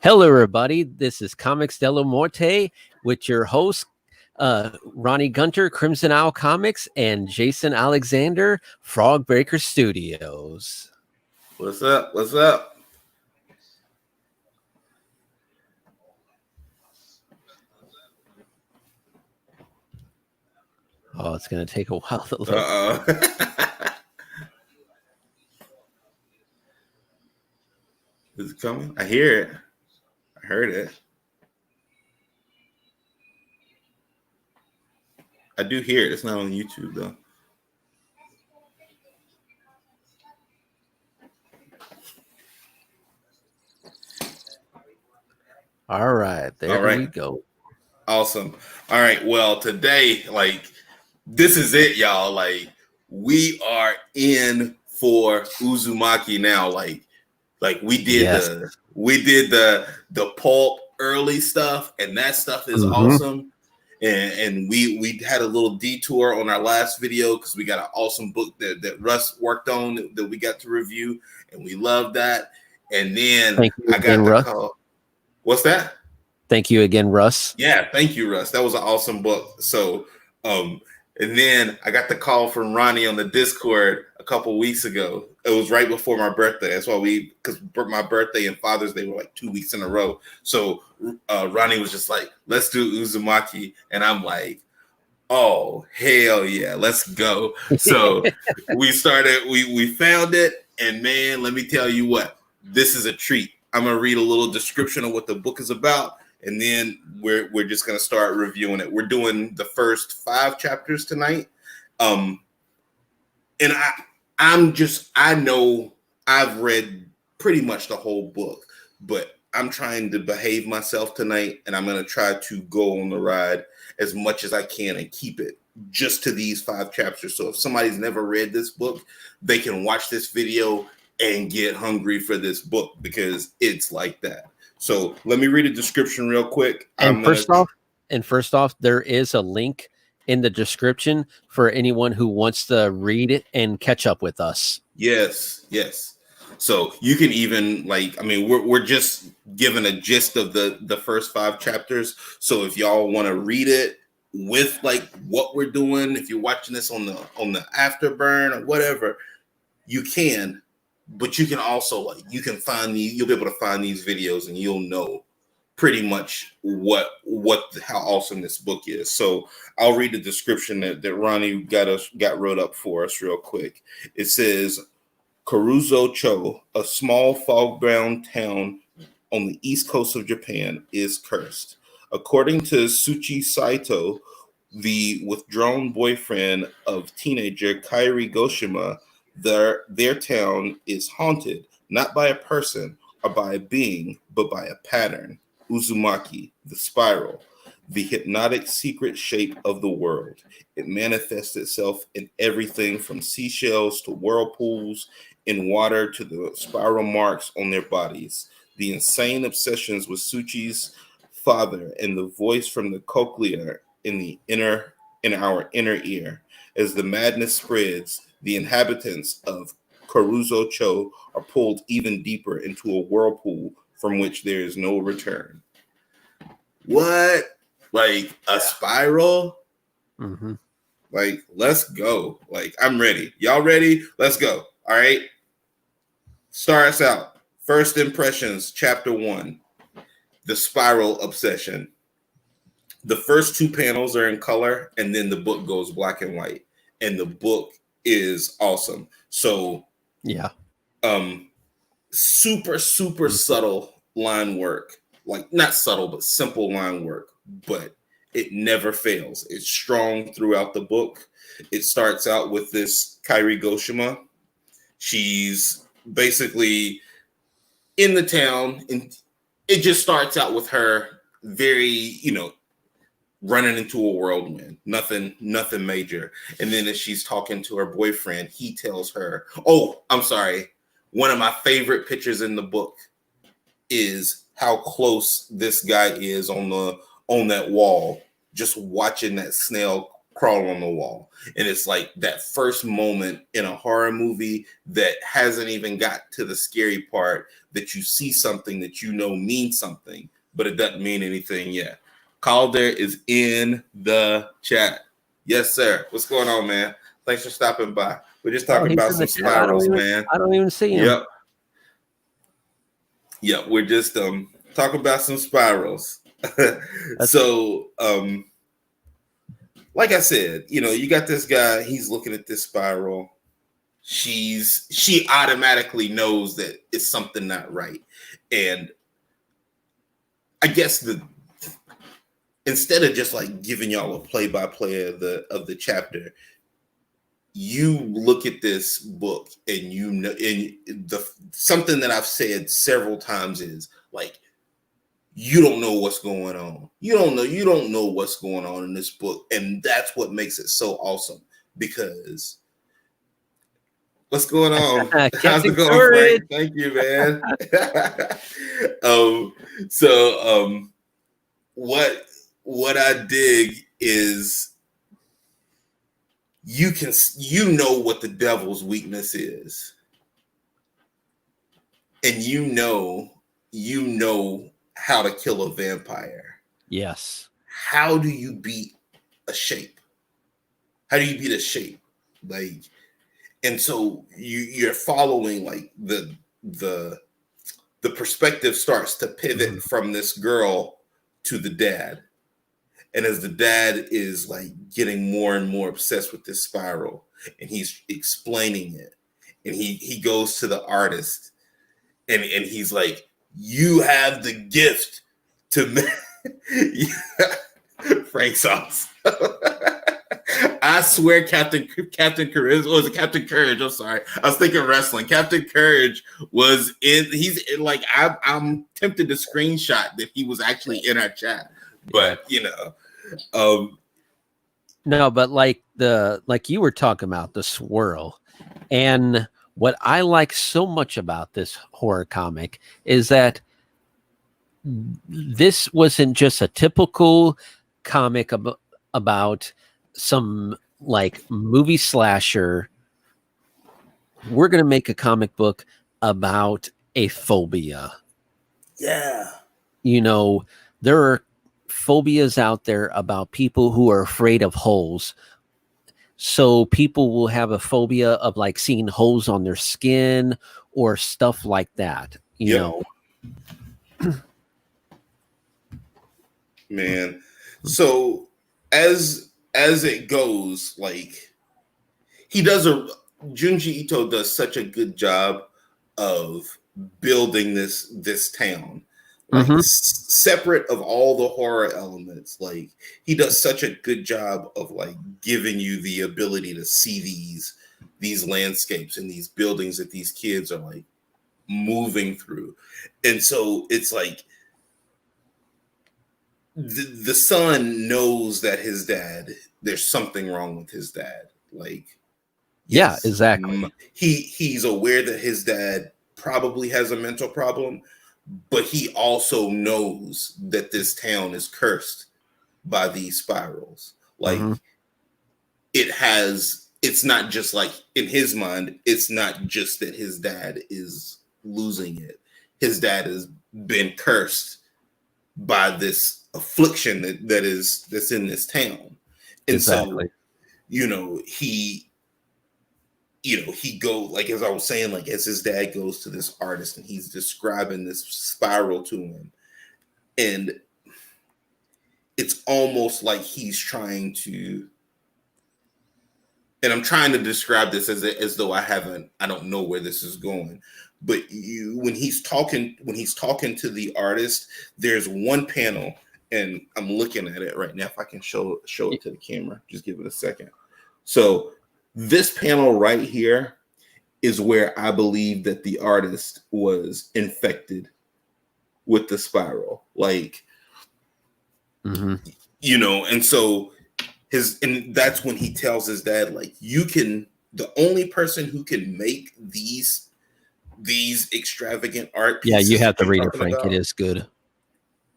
Hello, everybody. This is Comics Della Morte with your host, Ronnie Gunter, Crimson Owl Comics, and Jason Alexander, Frog Breaker Studios. What's up? What's up? Oh, it's going to take a while to load. Is it coming? I hear it. I heard it. I do hear it. It's not on YouTube, though. All right. There we go. Awesome. All right. Well, today, this is it, y'all. We are in for Uzumaki now. We did the pulp early stuff, and that stuff is awesome. And we had a little detour on our last video because we got an awesome book that Russ worked on that we got to review, and we love that. And then I got the call. What's that? Thank you again, Russ. Yeah, thank you, Russ. That was an awesome book. So, and then I got the call from Ronnie on the Discord a couple weeks ago. It was right before my birthday. That's why because my birthday and Father's Day were like 2 weeks in a row. So Ronnie was just like, let's do Uzumaki. And I'm like, oh, hell yeah, let's go. So we started, we found it. And man, let me tell you what, this is a treat. I'm going to read a little description of what the book is about. And then we're just going to start reviewing it. We're doing the first 5 chapters tonight. And I know I've read pretty much the whole book, but I'm trying to behave myself tonight, and I'm going to try to go on the ride as much as I can and keep it just to these 5 chapters. So if somebody's never read this book, they can watch this video and get hungry for this book because it's like that. So let me read a description real quick. And first off, there is a link in the description for anyone who wants to read it and catch up with us. Yes. So you can even we're just giving a gist of the first 5 chapters. So if y'all want to read it with what we're doing, if you're watching this on the afterburn or whatever, you can. But you can also you'll be able to find these videos and you'll know pretty much how awesome this book is. So I'll read the description that Ronnie got wrote up for us real quick. It says Kurôzu-Cho, a small fogbound town on the east coast of Japan, is cursed. According to Shuichi Saito, the withdrawn boyfriend of teenager Kirie Goshima, their town is haunted not by a person or by a being, but by a pattern. Uzumaki, the spiral, the hypnotic secret shape of the world. It manifests itself in everything from seashells to whirlpools in water to the spiral marks on their bodies. The insane obsessions with Shuichi's father and the voice from the cochlea in our inner ear. As the madness spreads, the inhabitants of Kurôzu-Cho are pulled even deeper into a whirlpool from which there is no return. What? Like a spiral? Mm-hmm. Let's go. I'm ready. Y'all ready? Let's go. All right. Start us out. First impressions, chapter 1. The spiral obsession. The first 2 panels are in color, and then the book goes black and white. And the book is awesome. So yeah. Super subtle line work. Not subtle, but simple line work. But it never fails. It's strong throughout the book. It starts out with this Kirie Goshima. She's basically in the town, and it just starts out with her very, running into a whirlwind. Nothing major. And then as she's talking to her boyfriend, he tells her, oh, I'm sorry. One of my favorite pictures in the book is how close this guy is on that wall, just watching that snail crawl on the wall. And it's like that first moment in a horror movie that hasn't even got to the scary part, that you see something that you know means something, but it doesn't mean anything yet. Calder is in the chat. Yes, sir. What's going on, man? Thanks for stopping by. We're just talking about some spirals, man. I don't even see him. Yep. We're just talking about some spirals. So, like I said, you got this guy, he's looking at this spiral. She automatically knows that it's something not right. And I guess instead of just like giving y'all a play-by-play of the chapter, you look at this book and something that I've said several times is like, you don't know what's going on. You don't know what's going on in this book. And that's what makes it so awesome, because what's going on? How's it going, Frank? Thank you, man. What I dig is you know what the devil's weakness is. And you know how to kill a vampire. Yes. How do you beat a shape? How do you beat a shape? Like, and so you're following like the perspective starts to pivot from this girl to the dad. And as the dad is like getting more and more obsessed with this spiral, and he's explaining it, and he goes to the artist, and he's like, you have the gift to Frank Sauce. I swear Captain Courage, or was it Captain Courage? I'm sorry. I was thinking wrestling. Captain Courage was he's like, I'm tempted to screenshot that he was actually in our chat. But no, but like you were talking about the swirl, and what I like so much about this horror comic is that this wasn't just a typical comic about some like movie slasher. We're going to make a comic book about a phobia. Yeah. There are phobias out there about people who are afraid of holes. So people will have a phobia of like seeing holes on their skin or stuff like that, you know. Man. So as it goes, like Junji Ito does such a good job of building this town. Like separate of all the horror elements, like he does such a good job of like giving you the ability to see these landscapes and these buildings that these kids are like moving through. And so it's like the son knows that his dad, there's something wrong with his dad. Like, yes, yeah, exactly. He's aware that his dad probably has a mental problem, but he also knows that this town is cursed by these spirals. Like it's not just like in his mind, it's not just that his dad is losing it. His dad has been cursed by this affliction that's in this town. And so, he go, like, as I was saying, like, as his dad goes to this artist and he's describing this spiral to him, and it's almost like he's trying to, and I'm trying to describe this as though I don't know where this is going, but when he's talking to the artist, there's one panel, and I'm looking at it right now. If I can show it to the camera, just give it a second. So this panel right here is where I believe that the artist was infected with the spiral. Like, and so and that's when he tells his dad, like, the only person who can make these extravagant art pieces, you have to read it, Frank. It is good.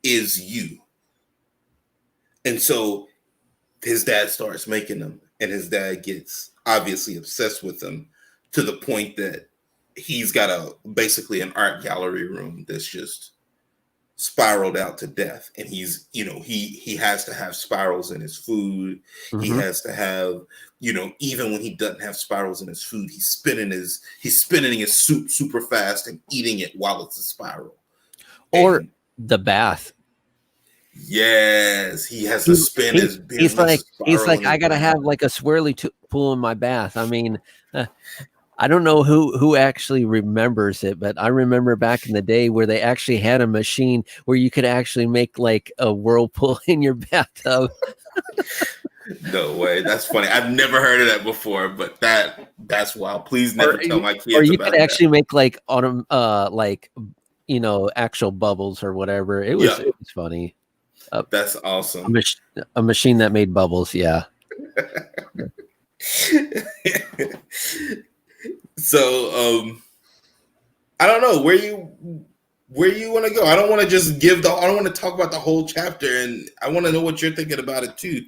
Is you. And so his dad starts making them, and his dad gets obviously obsessed with them to the point that he's got basically an art gallery room that's just spiraled out to death, and he's, he has to have spirals in his food. He Mm-hmm. has to have, even when he doesn't have spirals in his food, he's spinning his soup super fast and eating it while it's a spiral. Or And the bath. yes, he has to spin his He's like, spiral I gotta have like a swirly pool in my bath. I mean, I don't know who actually remembers it, but I remember back in the day where they actually had a machine where you could actually make like a whirlpool in your bathtub. No way. That's funny. I've never heard of that before, but that's wild. Please never tell my kids or you about could actually that. make like actual bubbles or whatever. It was funny. That's awesome. A machine that made bubbles. Yeah. So I don't know where you want to go. I don't want to just I don't want to talk about the whole chapter, and I want to know what you're thinking about it too.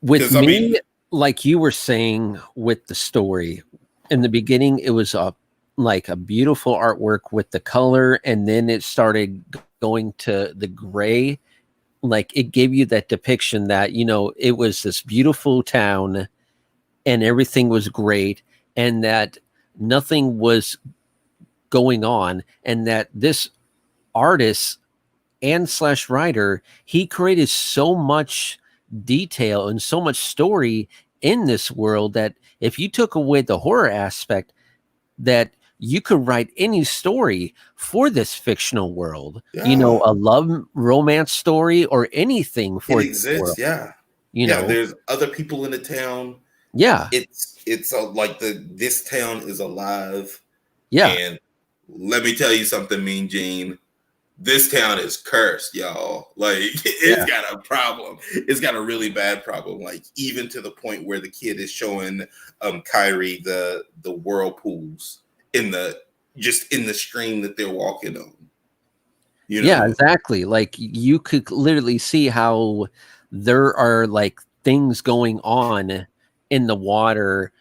With me, like you were saying with the story in the beginning, it was like a beautiful artwork with the color, and then it started going to the gray. Like it gave you that depiction that, it was this beautiful town and everything was great, and that nothing was going on, and that this artist and / writer, he created so much detail and so much story in this world that if you took away the horror aspect, that you could write any story for this fictional world. Yeah. A love romance story or anything for it exists. world. Yeah. There's other people in the town. Yeah. It's like this town is alive. Yeah. And let me tell you something, Mean Gene. This town is cursed, y'all. Like it's got a problem. It's got a really bad problem. Like even to the point where the kid is showing Kirie the whirlpools in the stream that they're walking on. Yeah, exactly. Like you could literally see how there are like things going on in the water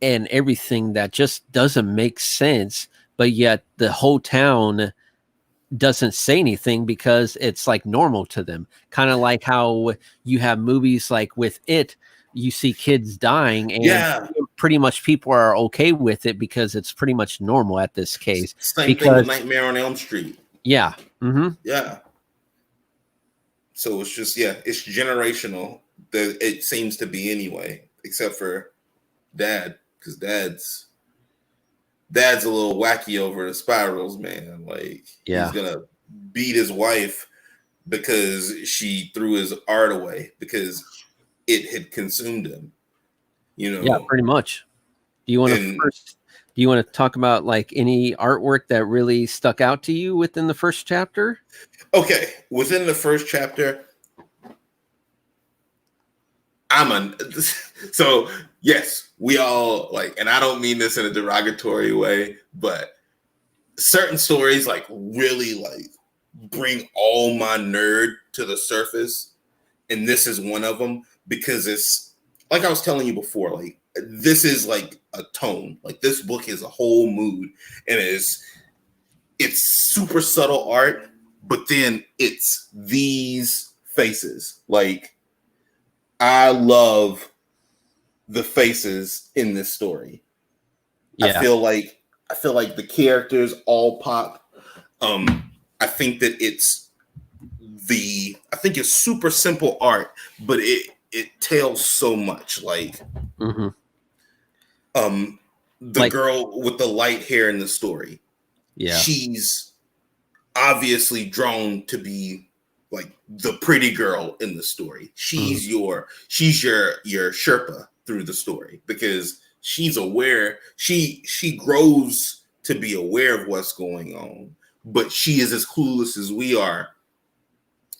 and everything that just doesn't make sense, but yet the whole town doesn't say anything because it's like normal to them. Kind of like how you have movies like with It, you see kids dying and pretty much people are okay with it because it's pretty much normal at this case. Same thing with Nightmare on Elm Street. Yeah. Mm-hmm. Yeah. So it's just, it's generational. It seems to be anyway, except for Dad, because Dad's a little wacky over the spirals, man. Like he's gonna beat his wife because she threw his art away because it had consumed him. Yeah, pretty much. Do you want to talk about like any artwork that really stuck out to you within the first chapter? Okay, within the first chapter, so yes, we all like, and I don't mean this in a derogatory way, but certain stories like really like bring all my nerd to the surface, and this is one of them because it's like I was telling you before, like this is like a tone, like this book is a whole mood, and it's super subtle art, but then it's these faces. Like I love the faces in this story. I feel like the characters all pop. I think that it's super simple art, but it tells so much. Like the girl with the light hair in the story. Yeah. She's obviously drawn to be like the pretty girl in the story. She's your Sherpa through the story because she's aware. She grows to be aware of what's going on, but she is as clueless as we are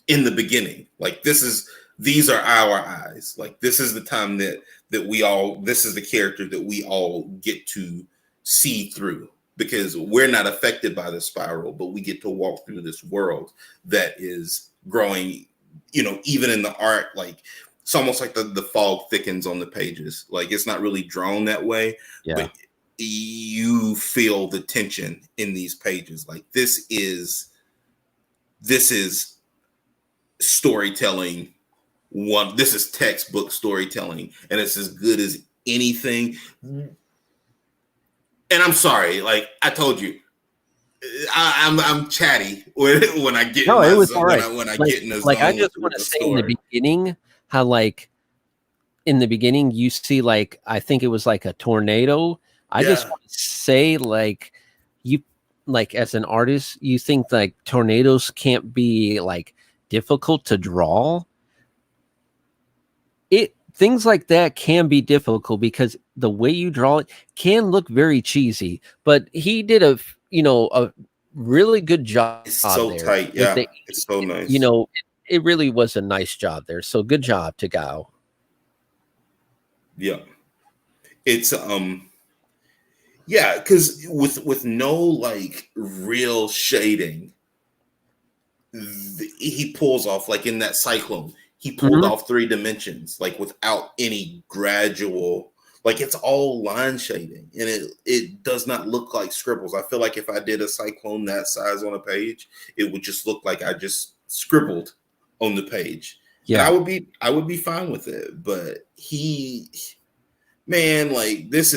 in the beginning. Like these are our eyes. Like this is the time that this is the character that we all get to see through. Because we're not affected by the spiral, but we get to walk through this world that is growing, even in the art. Like it's almost like the fog thickens on the pages. Like it's not really drawn that way, Yeah. but you feel the tension in these pages. Like this is storytelling. This is textbook storytelling, and it's as good as anything. And I'm sorry, like I told you, I'm chatty when I get No, in it my was zone, all right. when I Like, get in the like I zone just with want to the say in the story. beginning how like in the beginning you see like I think it was like a tornado. I just Yeah, want to say like you like as an artist you think like tornadoes can't be like difficult to draw. It things like that can be difficult because the way you draw it can look very cheesy, but he did a really good job it's so there tight. with Yeah, the it's so you nice. know it really was a nice job there. So good job to Gao. Yeah, it's yeah, because with no like real shading, he pulls off like in that cyclone. He pulled Mhm. off 3 dimensions like without any gradual. Like it's all line shading, and it does not look like scribbles. I feel like if I did a cyclone that size on a page, it would just look like I just scribbled on the page, and Yeah. I would be fine with it. But man, like with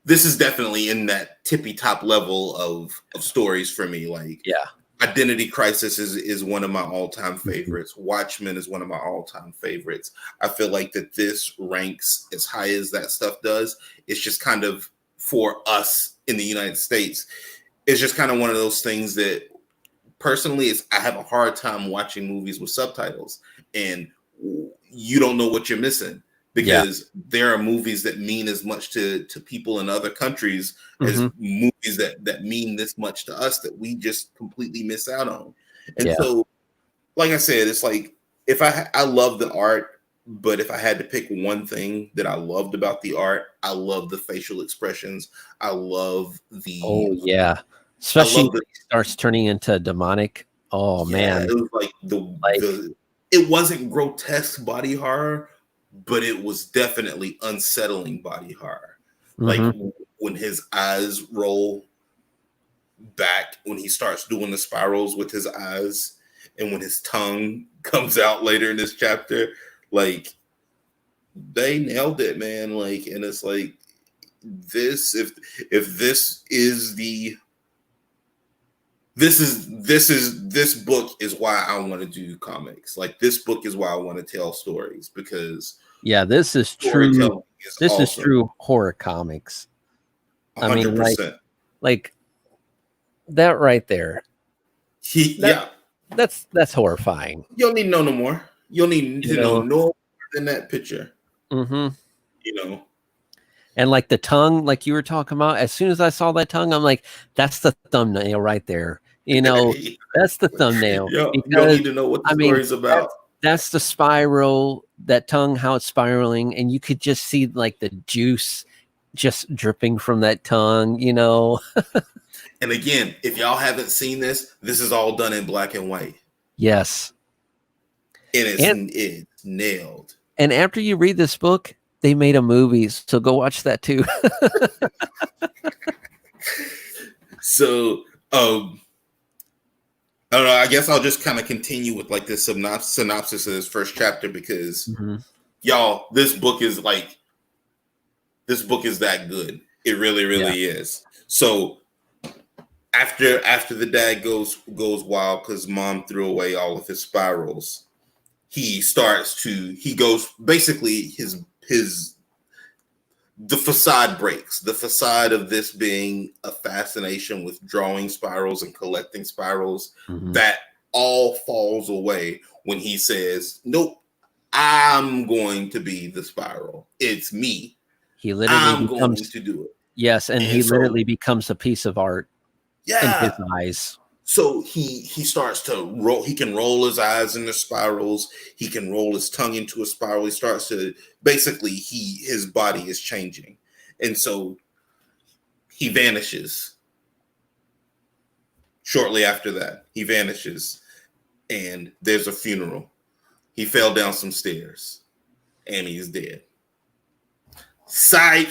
this is definitely in that tippy top level of stories for me. Like Yeah. Identity Crisis is one of my all-time Mhm. favorites. Watchmen is one of my all-time favorites. I feel like that this ranks as high as that stuff does. It's just kind of for us in the United States. It's just kind of one of those things that personally is I have a hard time watching movies with subtitles, and you don't know what you're missing Yeah. because there are movies that mean as much to people in other countries as Mhm. movies that mean this much to us that we just completely miss out on. And Yeah. so, like I said, it's like if I love the art, but if I had to pick one thing that I loved about the art, I love the facial expressions. I love Oh the yeah. I Especially love when the he starts turning into demonic. Oh yeah, man. it was like Like the it wasn't grotesque body horror, but it was definitely unsettling body horror. Like mhm. when his eyes roll back, when he starts doing the spirals with his eyes, and when his tongue comes out later in this chapter, like they nailed it, man. Like, and it's like this if this book is why I want to do comics. Like this book is why I want to tell stories because Yeah, storytelling is this is awesome. true horror comics. A I mean hundred like percent. like that right there. That Yeah, that's horrifying. you don't need to know no more. You don't need You to know know. no more than that picture. Mhm. You know, And like the tongue, like you were talking about, as soon as I saw that tongue, I'm like, that's the thumbnail right there. you That's the thumbnail don't because need to know what the I mean, story's about. that's the spiral, that tongue, how it's spiraling, and you could just see like the juice just dripping from that tongue. And again, if y'all haven't seen this, this is all done in black and white, Yes. and And it's nailed. and after you read this book, they made a movie, so go watch that too. So, I don't know. I guess I'll just kind of continue with like this synopsis of this first chapter because Mhm. y'all, this book is that good. It really, Yeah. really is. So after the dad goes wild because mom threw away all of his spirals, he goes basically his the facade breaks. The facade of this being a fascination with drawing spirals and collecting spirals, Mhm. that all falls away when he says, "Nope, I'm going to be the spiral. It's me. He literally I'm going becomes to do it." yes, and he And so, literally becomes a piece of art in his yeah. eyes. So he starts to roll. He can roll his eyes into spirals. He can roll his tongue into a spiral. He starts to basically his body is changing, and so he vanishes. Shortly after that, he vanishes. and there's a funeral. He fell down some stairs and he's dead. Psych.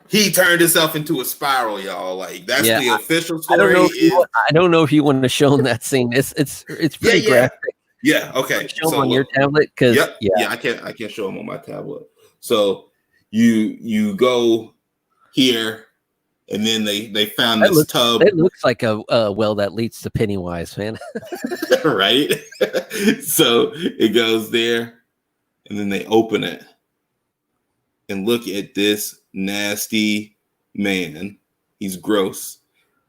He turned himself into a spiral, y'all. Like that's the official story. I don't know if you want to show him that scene. It's pretty graphic. Yeah. Okay. Show him on your tablet, because I can't show him on my tablet. So you go here, and then they found this tub. It looks like a well that leads to Pennywise, man. Right. So it goes there, and then they open it, and look at this nasty man. He's gross.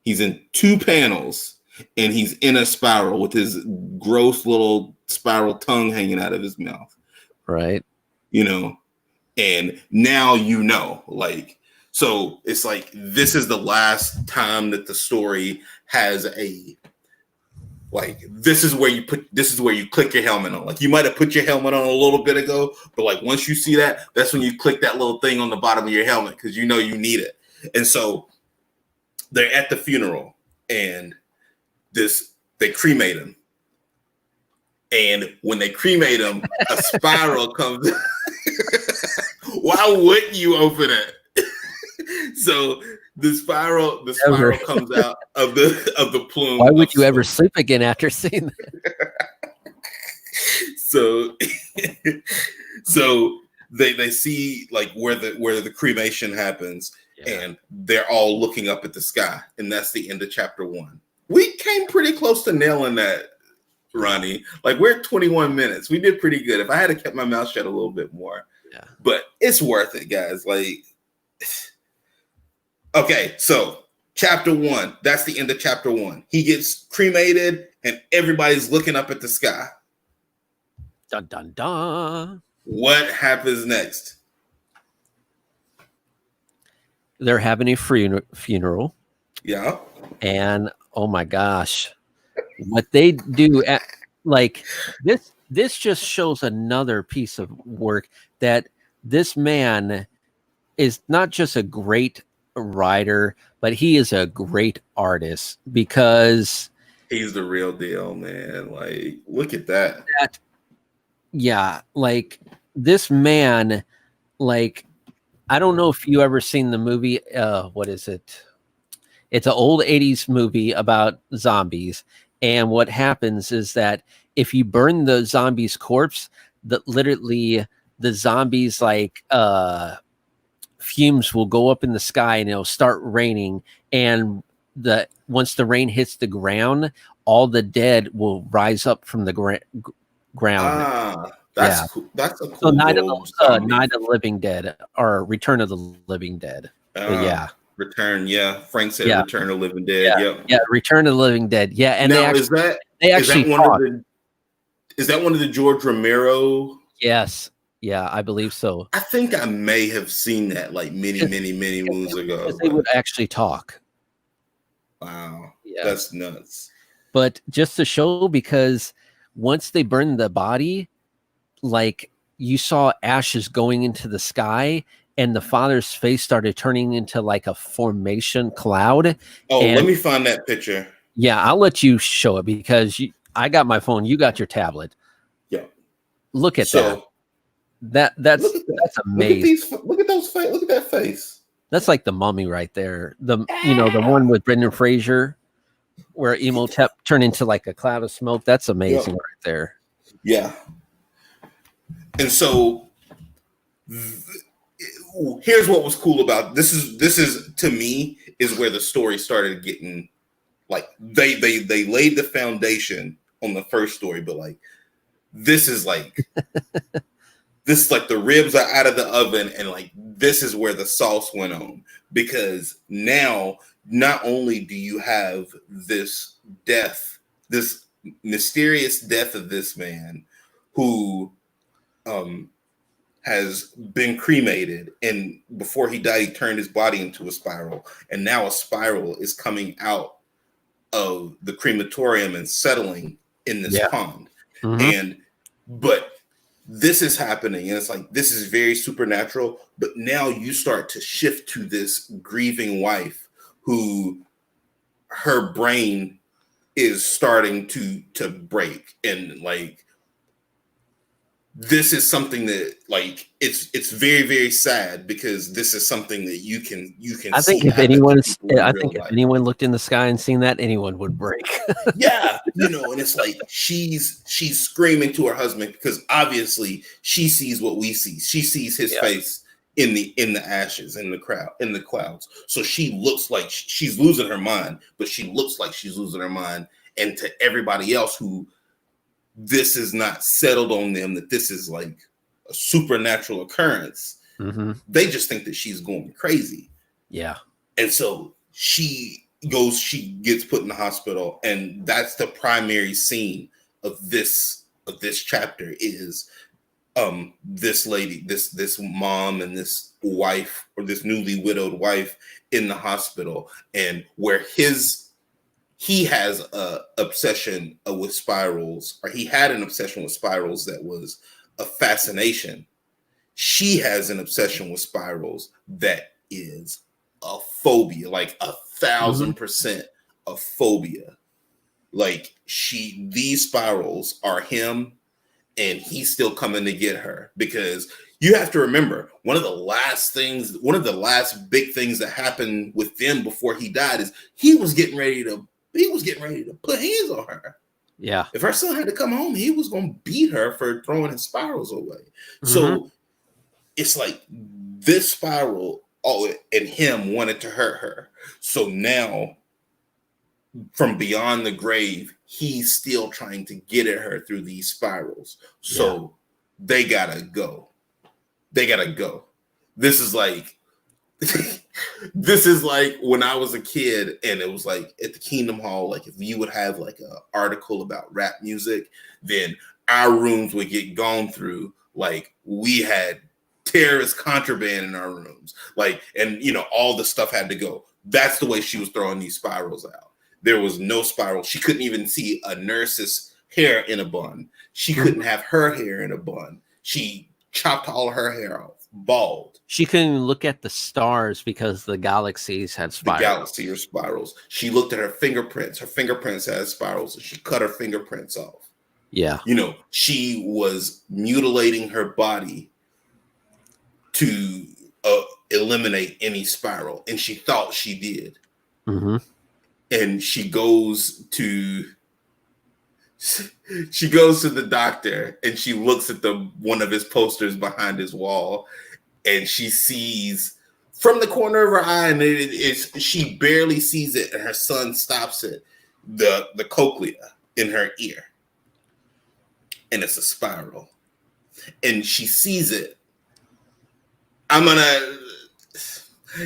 He's in 2 panels, and he's in a spiral with his gross little spiral tongue hanging out of his mouth. Right. You know, and now you know, like, so it's like this is the last time that the story has a, like, this is where you click your helmet on. Like, you might have put your helmet on a little bit ago, but like once you see that, that's when you click that little thing on the bottom of your helmet, because you know you need it. And so they're at the funeral, and they cremate him. And when they cremate him, a spiral comes. Why wouldn't you open it? So the spiral comes out of the plume. Why would you ever sleep again after seeing that? So they see like where the cremation happens, and they're all looking up at the sky, and that's the end of chapter 1. We came pretty close to nailing that, Ronnie. Like, we're at 21 minutes. We did pretty good. If I had kept my mouth shut a little bit more, but it's worth it, guys. Like, okay, so chapter 1, that's the end of chapter 1. He gets cremated, and everybody's looking up at the sky. Dun dun dun. What happens next? They're having a funeral. Yeah. And oh my gosh, what they do like this just shows another piece of work, that this man is not just a great writer, but he is a great artist, because he's the real deal, man. Like, look at that. Like this man, like, I don't know if you ever seen the movie, what is it? It's an old 80s movie about zombies. And what happens is that if you burn the zombie's corpse, literally the zombies, like, fumes will go up in the sky, and it'll start raining. And once the rain hits the ground, all the dead will rise up from the ground. That's cool. That's a cool. So Night of the Living Dead, or Return of the Living Dead. Return, Frank said Return of the Living Dead. Return of the Living Dead. Yeah, and now, is that one of the George Romero? Yes, I believe so. I think I may have seen that like many moons ago. They would actually talk. Wow, that's nuts. But just to show, because once they burned the body, like, you saw ashes going into the sky, and the father's face started turning into like a formation cloud. Oh, let me find that picture. Yeah, I'll let you show it, because I got my phone, you got your tablet. Yeah. Look at that. That's amazing. Look at that face. That's like the Mummy right there. The one with Brendan Fraser, where Imhotep turned into like a cloud of smoke. That's amazing right there. Yeah. And so here's what was cool about this is to me is where the story started getting, like, they laid the foundation on the first story, but like this is like the ribs are out of the oven, and like this is where the sauce went on, because now not only do you have this mysterious death of this man who has been cremated, and before he died, he turned his body into a spiral, and now a spiral is coming out of the crematorium and settling in this pond. Mm-hmm. But this is happening, and it's like, this is very supernatural. But now you start to shift to this grieving wife who her brain is starting to break, and like this is something that like it's very, very sad, because this is something that you can I think see if happen to anyone's, people in I real think if life. anyone looked in the sky and seen that, anyone would break. Yeah, you know, and it's like she's screaming to her husband, because obviously she sees what we see. She sees his Yeah. face in the ashes, in the clouds. So she looks like she's losing her mind, but she looks like she's losing her mind. And to everybody else who this is not settled on them, that this is like a supernatural occurrence, they just think that she's going crazy. Yeah. And so she gets put in the hospital, and that's the primary scene of this chapter is this lady, this mom and this wife, or this newly widowed wife, in the hospital, and where he has a obsession with spirals, or he had an obsession with spirals that was a fascination. She has an obsession with spirals that is a phobia, like 1,000% a phobia. Like these spirals are him, and he's still coming to get her, because you have to remember, one of the last big things that happened with them before he died is he was getting ready to put hands on her. Yeah. If her son had to come home, he was going to beat her for throwing his spirals away. So it's like this spiral, and him wanted to hurt her. So now, from beyond the grave, he's still trying to get at her through these spirals. So they gotta go. This is like when I was a kid, and it was like at the Kingdom Hall, like if you would have like an article about rap music, then our rooms would get gone through. Like we had terrorist contraband in our rooms, like, and you know, all the stuff had to go. That's the way she was throwing these spirals out. There was no spiral. She couldn't even see a nurse's hair in a bun. She couldn't have her hair in a bun. She chopped all her hair off, bald. She couldn't even look at the stars because the galaxies had spirals. The galaxy or spirals. She looked at her fingerprints. Her fingerprints had spirals, and she cut her fingerprints off. Yeah. You know, she was mutilating her body to eliminate any spiral, and she thought she did. And she goes to the doctor, and she looks at one of his posters behind his wall, and she sees from the corner of her eye, and she barely sees it, and her son stops it, the cochlea in her ear, and it's a spiral, and she sees it.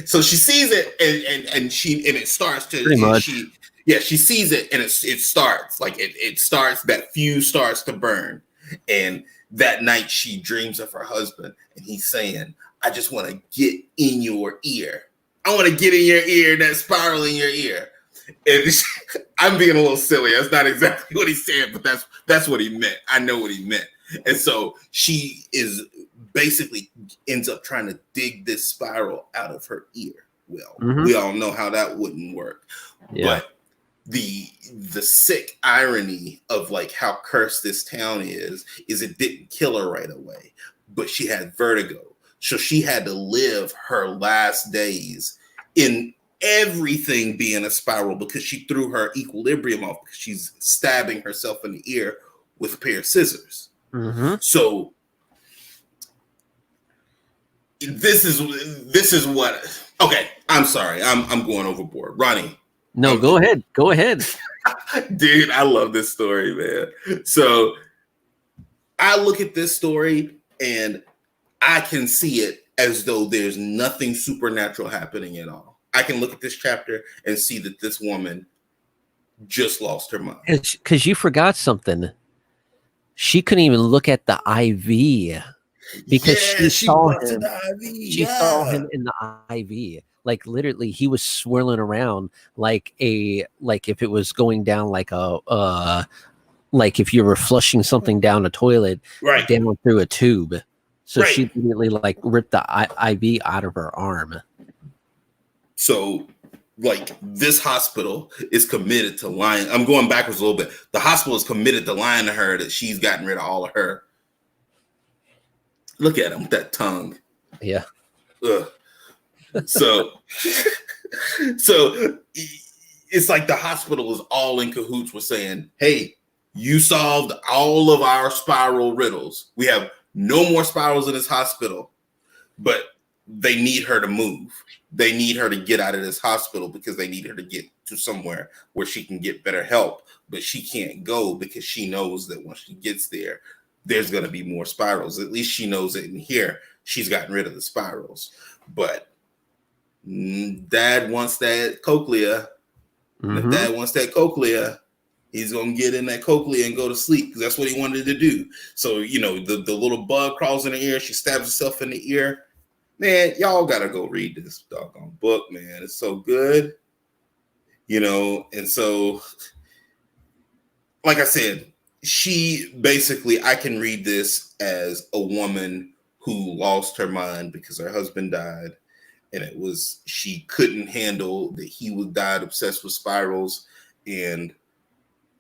So she sees it, and it starts to pretty much. She sees it, and it starts like it starts, that fuse starts to burn, and that night she dreams of her husband, and he's saying, "I just want to get in your ear. I want to get in your ear, that spiral in your ear." And I'm being a little silly. That's not exactly what he said, but that's what he meant. I know what he meant. And so she basically ends up trying to dig this spiral out of her ear. Well, we all know how that wouldn't work. But the sick irony of like how cursed this town is it didn't kill her right away, but she had vertigo. So she had to live her last days in everything being a spiral, because she threw her equilibrium off, because she's stabbing herself in the ear with a pair of scissors. So this is what. Okay, I'm sorry. I'm going overboard, Ronnie. No, go ahead. Go ahead. Dude, I love this story, man. So I look at this story, and I can see it as though there's nothing supernatural happening at all. I can look at this chapter and see that this woman just lost her mind. Because you forgot something. She couldn't even look at the IV because she saw him. She saw him in the IV. Like literally, he was swirling around like if it was going down like if you were flushing something down a toilet, down through a tube. So she immediately like ripped the IV out of her arm. So like this hospital is committed to lying. I'm going backwards a little bit. The hospital is committed to lying to her that she's gotten rid of all of her. Look at him with that tongue. Yeah. Ugh. So, so it's like the hospital is all in cahoots with saying, hey, you solved all of our spiral riddles. We have no more spirals in this hospital, but they need her to move. They need her to get out of this hospital because they need her to get to somewhere where she can get better help. But she can't go because she knows that once she gets there, there's going to be more spirals. At least she knows it in here. She's gotten rid of the spirals. But Dad wants that cochlea. And if Dad wants that cochlea, he's going to get in that cochlea and go to sleep because that's what he wanted to do. So, you know, the little bug crawls in the ear. She stabs herself in the ear. Man, y'all got to go read this doggone book, man. It's so good. You know, and so, like I said, she basically, I can read this as a woman who lost her mind because her husband died. And it was, she couldn't handle that he would died obsessed with spirals, and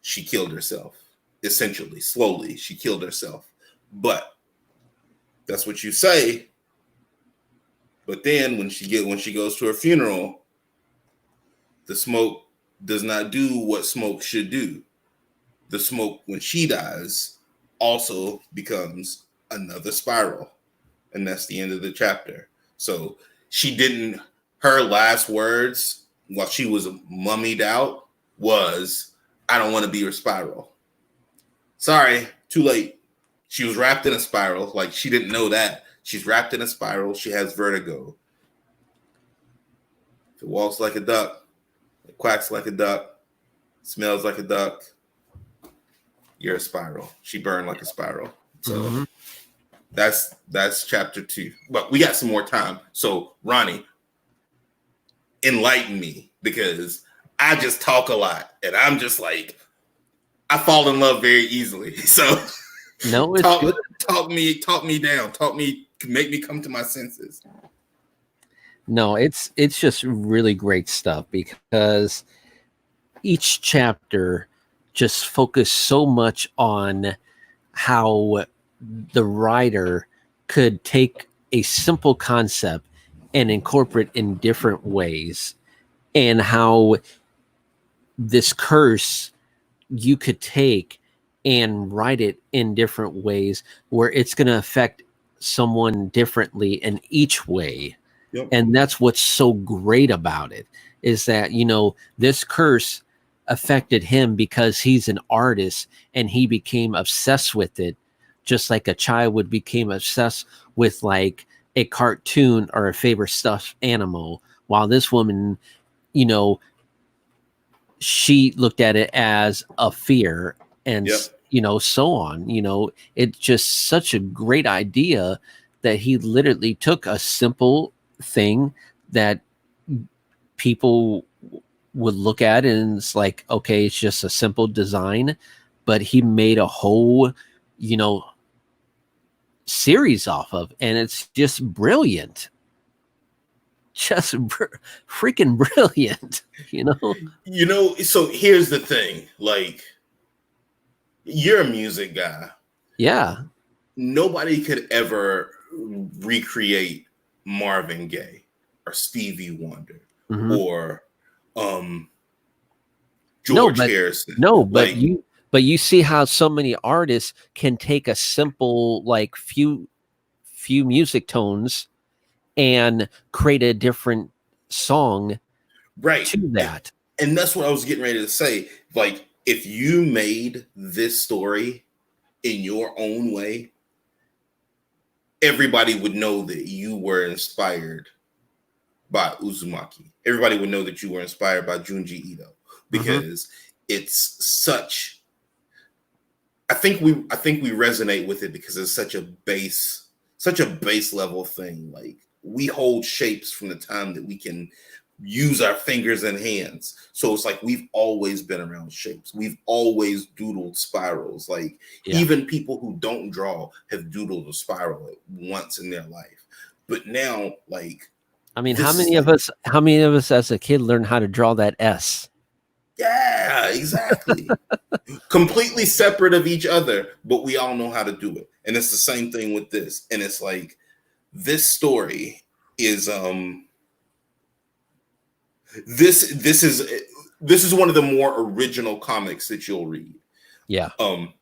she killed herself. Essentially, slowly, she killed herself. But that's what you say. But then when she goes to her funeral, the smoke does not do what smoke should do. The smoke, when she dies, also becomes another spiral. And that's the end of the chapter. So she didn't, her last words while she was mummied out was, I don't want to be your spiral. Sorry, too late. She was wrapped in a spiral. Like, she didn't know that. She's wrapped in a spiral. She has vertigo. If it walks like a duck, it quacks like a duck, smells like a duck, you're a spiral. She burned like a spiral. So that's chapter 2. But we got some more time. So, Ronnie, enlighten me, because I just talk a lot and I'm just like, I fall in love very easily. So No, it's good. talk me down. Make me come to my senses. No, it's just really great stuff, because each chapter just focused so much on how the writer could take a simple concept and incorporate in different ways, and how this curse you could take and write it in different ways where it's going to affect someone differently in each way. Yep. And that's what's so great about it, is that, you know, this curse affected him because he's an artist and he became obsessed with it, just like a child would become obsessed with like a cartoon or a favorite stuffed animal, while this woman, you know, she looked at it as a fear, and you know, so on. You know, it's just such a great idea that he literally took a simple thing that people would look at and it's like, okay, it's just a simple design, but he made a whole, you know, series off of, and it's just brilliant. Just freaking brilliant, you know? You know, so here's the thing. Like, you're a music guy. Yeah. Nobody could ever recreate Marvin Gaye or Stevie Wonder or George Harrison. No, but like, you see how so many artists can take a simple, like, few music tones and create a different song to that. And that's what I was getting ready to say. Like, if you made this story in your own way, everybody would know that you were inspired by Uzumaki. Everybody would know that you were inspired by Junji Ito, because it's such, I think we resonate with it because it's such a base level thing. Like, we hold shapes from the time that we can use our fingers and hands. So it's like we've always been around shapes. We've always doodled spirals. Like, even people who don't draw have doodled a spiral once in their life. But now, like, I mean, This is like, how many of us as a kid learned how to draw that S? yeah, exactly. Completely separate of each other, but we all know how to do it. And it's the same thing with this. And it's like, this story is this is one of the more original comics that you'll read. Yeah.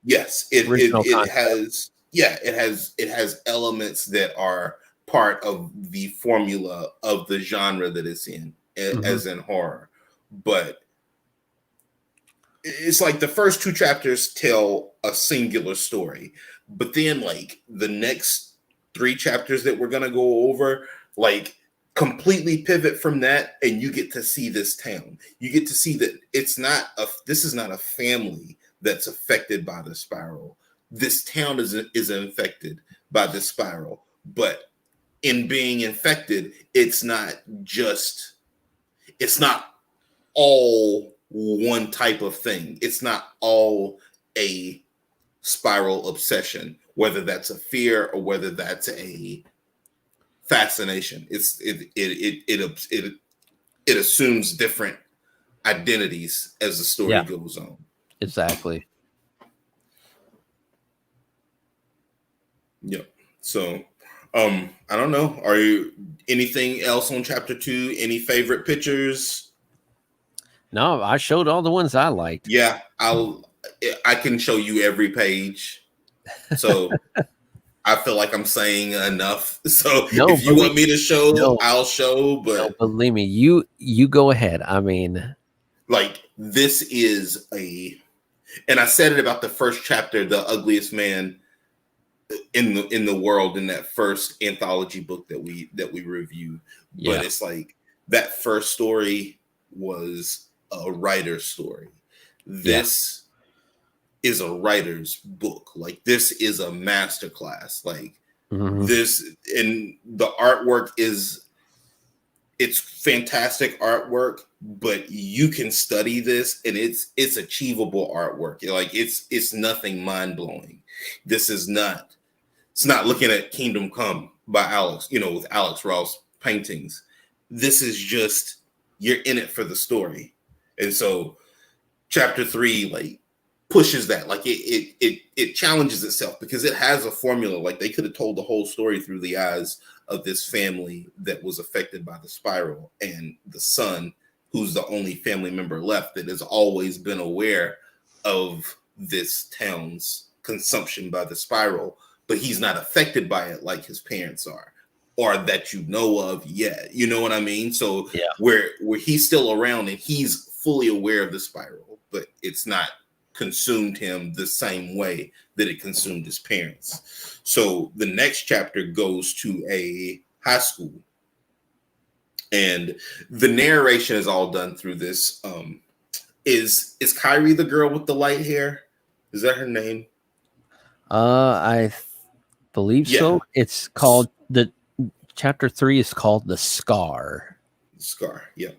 Yes, Original it concept. has, yeah, it has elements that are part of the formula of the genre that it's in, as in horror. But it's like the first two chapters tell a singular story, but then like the next three chapters that we're gonna go over, like, completely pivot from that, and you get to see this town. You get to see that this is not a family that's affected by the spiral. This town is infected by the spiral, but in being infected, it's not all one type of thing. It's not all a spiral obsession, whether that's a fear or whether that's a fascination. It assumes different identities as the story goes on. Exactly. Yep. So I don't know. Are you anything else on chapter 2? Any favorite pictures? No, I showed all the ones I liked. Yeah, I can show you every page. So I feel like I'm saying enough. So if you want me to show, I'll show. But believe me, you go ahead. I mean, like, this is and I said it about the first chapter, The Ugliest Man in the World, in that first anthology book that we reviewed. But it's like, that first story was a writer's story. This is a writer's book. Like, this is a masterclass. Like, this, and the artwork it's fantastic artwork, but you can study this and it's achievable artwork. Like, it's nothing mind-blowing. It's not looking at Kingdom Come by Alex, with Alex Ross paintings. This is just, you're in it for the story. And so chapter 3, like, pushes that. Like, it challenges itself, because it has a formula. Like, they could have told the whole story through the eyes of this family that was affected by the spiral, and the son, who's the only family member left that has always been aware of this town's consumption by the spiral, but he's not affected by it like his parents are, or that you know of yet. You know what I mean? So where he's still around and he's fully aware of the spiral, but it's not consumed him the same way that it consumed his parents. So the next chapter goes to a high school, and the narration is all done through this. Is Kirie the girl with the light hair? Is that her name? I believe so. It's called, the chapter 3 is called The Scar. Scar, yeah.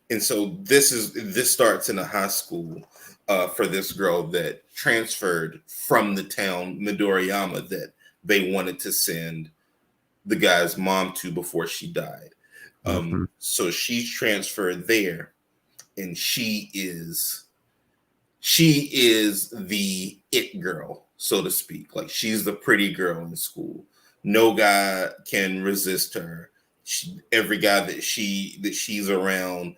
And so this starts in a high school for this girl that transferred from the town Midoriyama that they wanted to send the guy's mom to before she died. So she's transferred there, and she is the it girl, so to speak. Like, she's the pretty girl in school. No guy can resist her. Every guy that she's around,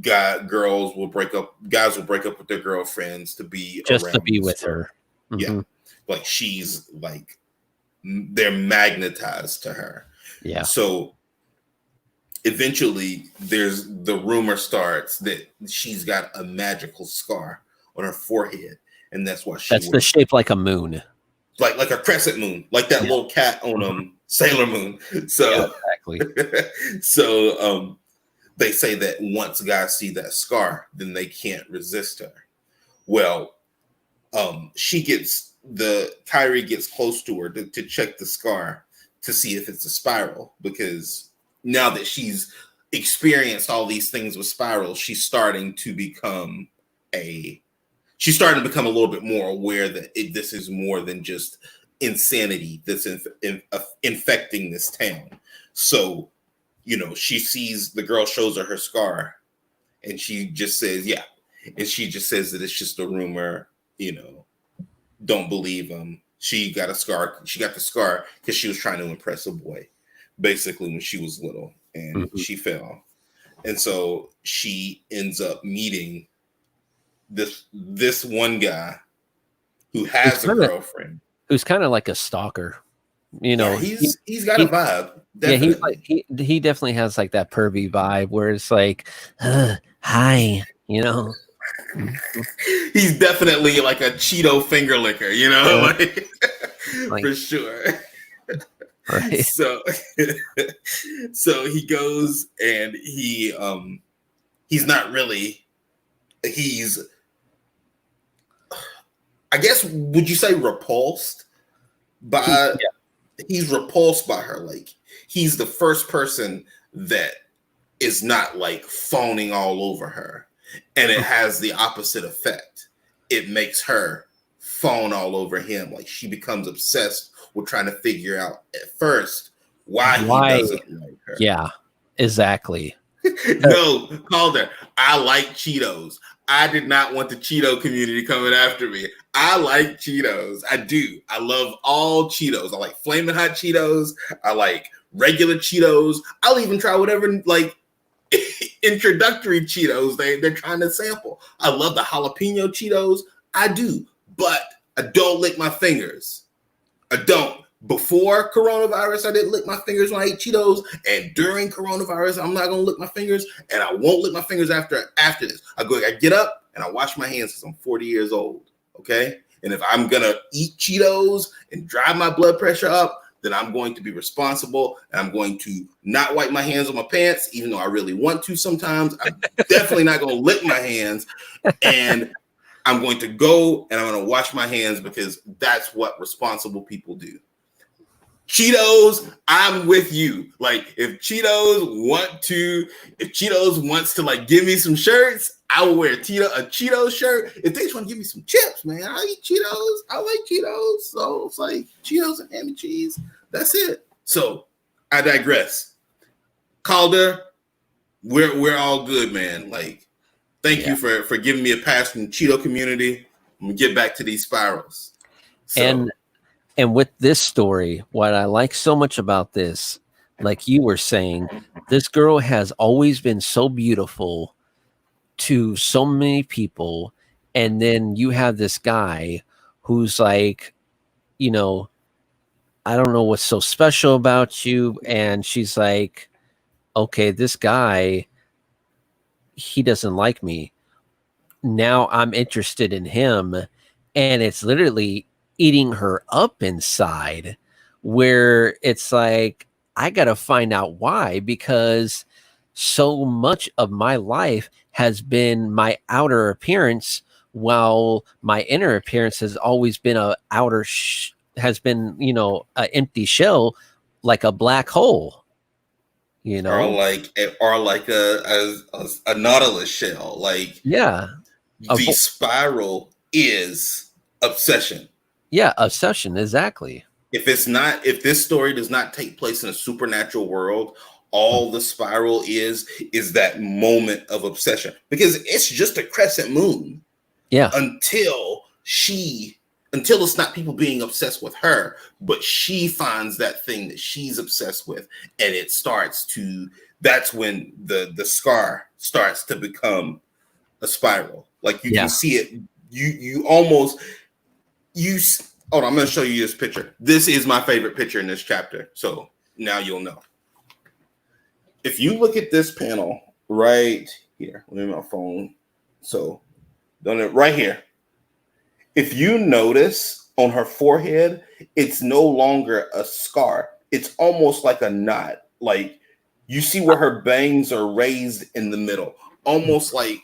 guys will break up with their girlfriends to be just around to be with her. Yeah, like, she's like, they're magnetized to her. Yeah. So eventually, the rumor starts that she's got a magical scar on her forehead, and that's why that's the shape like a moon, like a crescent moon, like that little cat on Sailor Moon. So exactly. So they say that once guys see that scar, then they can't resist her. Well, Kirie gets close to her to check the scar to see if it's a spiral, because now that she's experienced all these things with spirals, she's starting to become a little bit more aware that this is more than just insanity that's infecting this town. So she sees the girl, shows her scar, and she just says, yeah. And she just says that it's just a rumor, don't believe him. She got a scar. She got the scar because she was trying to impress a boy, basically, when she was little, and she fell. And so she ends up meeting this one guy who has a girlfriend. Who's kind of like a stalker. Yeah, he's got a vibe. Definitely. Yeah, he definitely has like that pervy vibe where it's like, hi, He's definitely like a Cheeto finger licker, for sure. Right. So he goes and he's not really, I guess, would you say repulsed by, he's repulsed by her. Like, he's the first person that is not like phoning all over her. And it has the opposite effect. It makes her fawn all over him. Like, she becomes obsessed with trying to figure out at first why he doesn't like her. Yeah, exactly. No, Calder, I like Cheetos. I did not want the Cheeto community coming after me. I like Cheetos. I do. I love all Cheetos. I like Flamin' Hot Cheetos. I like regular Cheetos. I'll even try whatever, like, introductory Cheetos they're trying to sample. I love the jalapeno Cheetos. I do, but I don't lick my fingers. I don't. Before coronavirus, I didn't lick my fingers when I ate Cheetos, and during coronavirus, I'm not gonna lick my fingers, and I won't lick my fingers after this. I get up and I wash my hands because I'm 40 years old. Okay, and if I'm gonna eat Cheetos and drive my blood pressure up, then I'm going to be responsible, and I'm going to not wipe my hands on my pants, even though I really want to sometimes. I'm definitely not going to lick my hands, and I'm going to go and I'm going to wash my hands because that's what responsible people do. Cheetos, I'm with you. Like, if Cheetos wants to like give me some shirts, I will wear a Cheetos shirt. If they just want to give me some chips, man, I eat Cheetos. I like Cheetos. So it's like Cheetos and ham and cheese. That's it. So I digress. Calder, we're all good, man. Like, thank you for giving me a pass from the Cheeto community. I'm gonna get back to these spirals. So, and with this story, what I like so much about this, like you were saying, this girl has always been so beautiful to so many people, and then you have this guy who's like, I don't know what's so special about you, and she's like, okay, this guy, he doesn't like me. Now I'm interested in him, and it's literally eating her up inside, where it's like, I gotta find out why, because so much of my life has been my outer appearance, while my inner appearance has always been an an empty shell, like a black hole, or like a nautilus shell. Like, the spiral is obsession. Yeah, obsession, exactly. If this story does not take place in a supernatural world, all the spiral is that moment of obsession, because it's just a crescent moon. Yeah. Until it's not people being obsessed with her, but she finds that thing that she's obsessed with, and that's when the scar starts to become a spiral. Like, you can see it. Hold on, I'm going to show you this picture. This is my favorite picture in this chapter. So now you'll know. If you look at this panel right here, let me my phone. So right here. If you notice on her forehead, it's no longer a scar. It's almost like a knot. Like, you see where her bangs are raised in the middle, almost like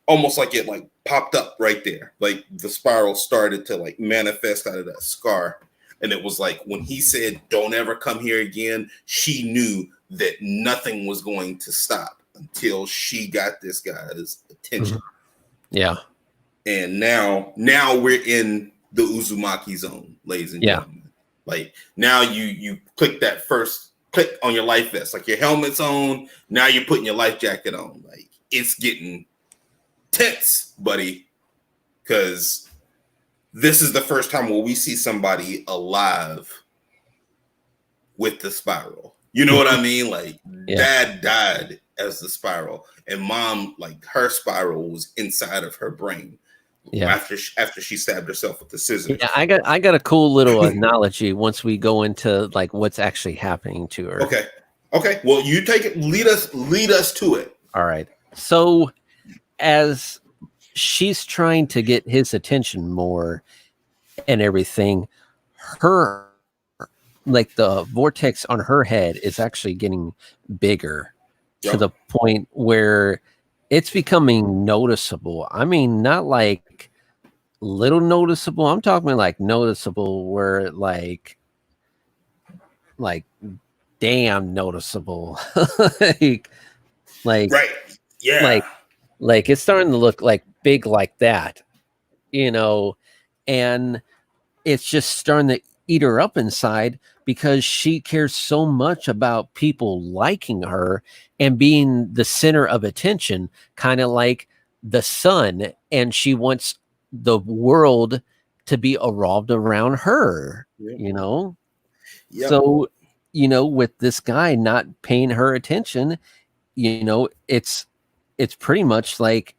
it like popped up right there. Like, the spiral started to like manifest out of that scar. And it was like, when he said, "Don't ever come here again," she knew that nothing was going to stop until she got this guy's attention. Yeah. And now we're in the Uzumaki Zone, ladies and gentlemen. Like, now you click that first click on your life vest. Like your helmet's on, now you're putting your life jacket on. Like it's getting tense, buddy, because this is the first time where we see somebody alive with the spiral. You know what I mean? Like dad died as the spiral, and mom, like her spiral was inside of her brain. Yeah. After she stabbed herself with the scissors. Yeah, I got a cool little analogy once we go into like what's actually happening to her. Okay. Well, you take it. Lead us to it. All right. So as she's trying to get his attention more and everything, her like the vortex on her head is actually getting bigger to the point where it's becoming noticeable. I mean, not like little noticeable. I'm talking like noticeable where like damn noticeable. like right. Yeah. Like it's starting to look like big like that, you know, and it's just starting to eat her up inside because she cares so much about people liking her and being the center of attention, kind of like the sun, and she wants the world to be revolved around her, you know? Yep. So, you know, with this guy not paying her attention, you know, it's pretty much like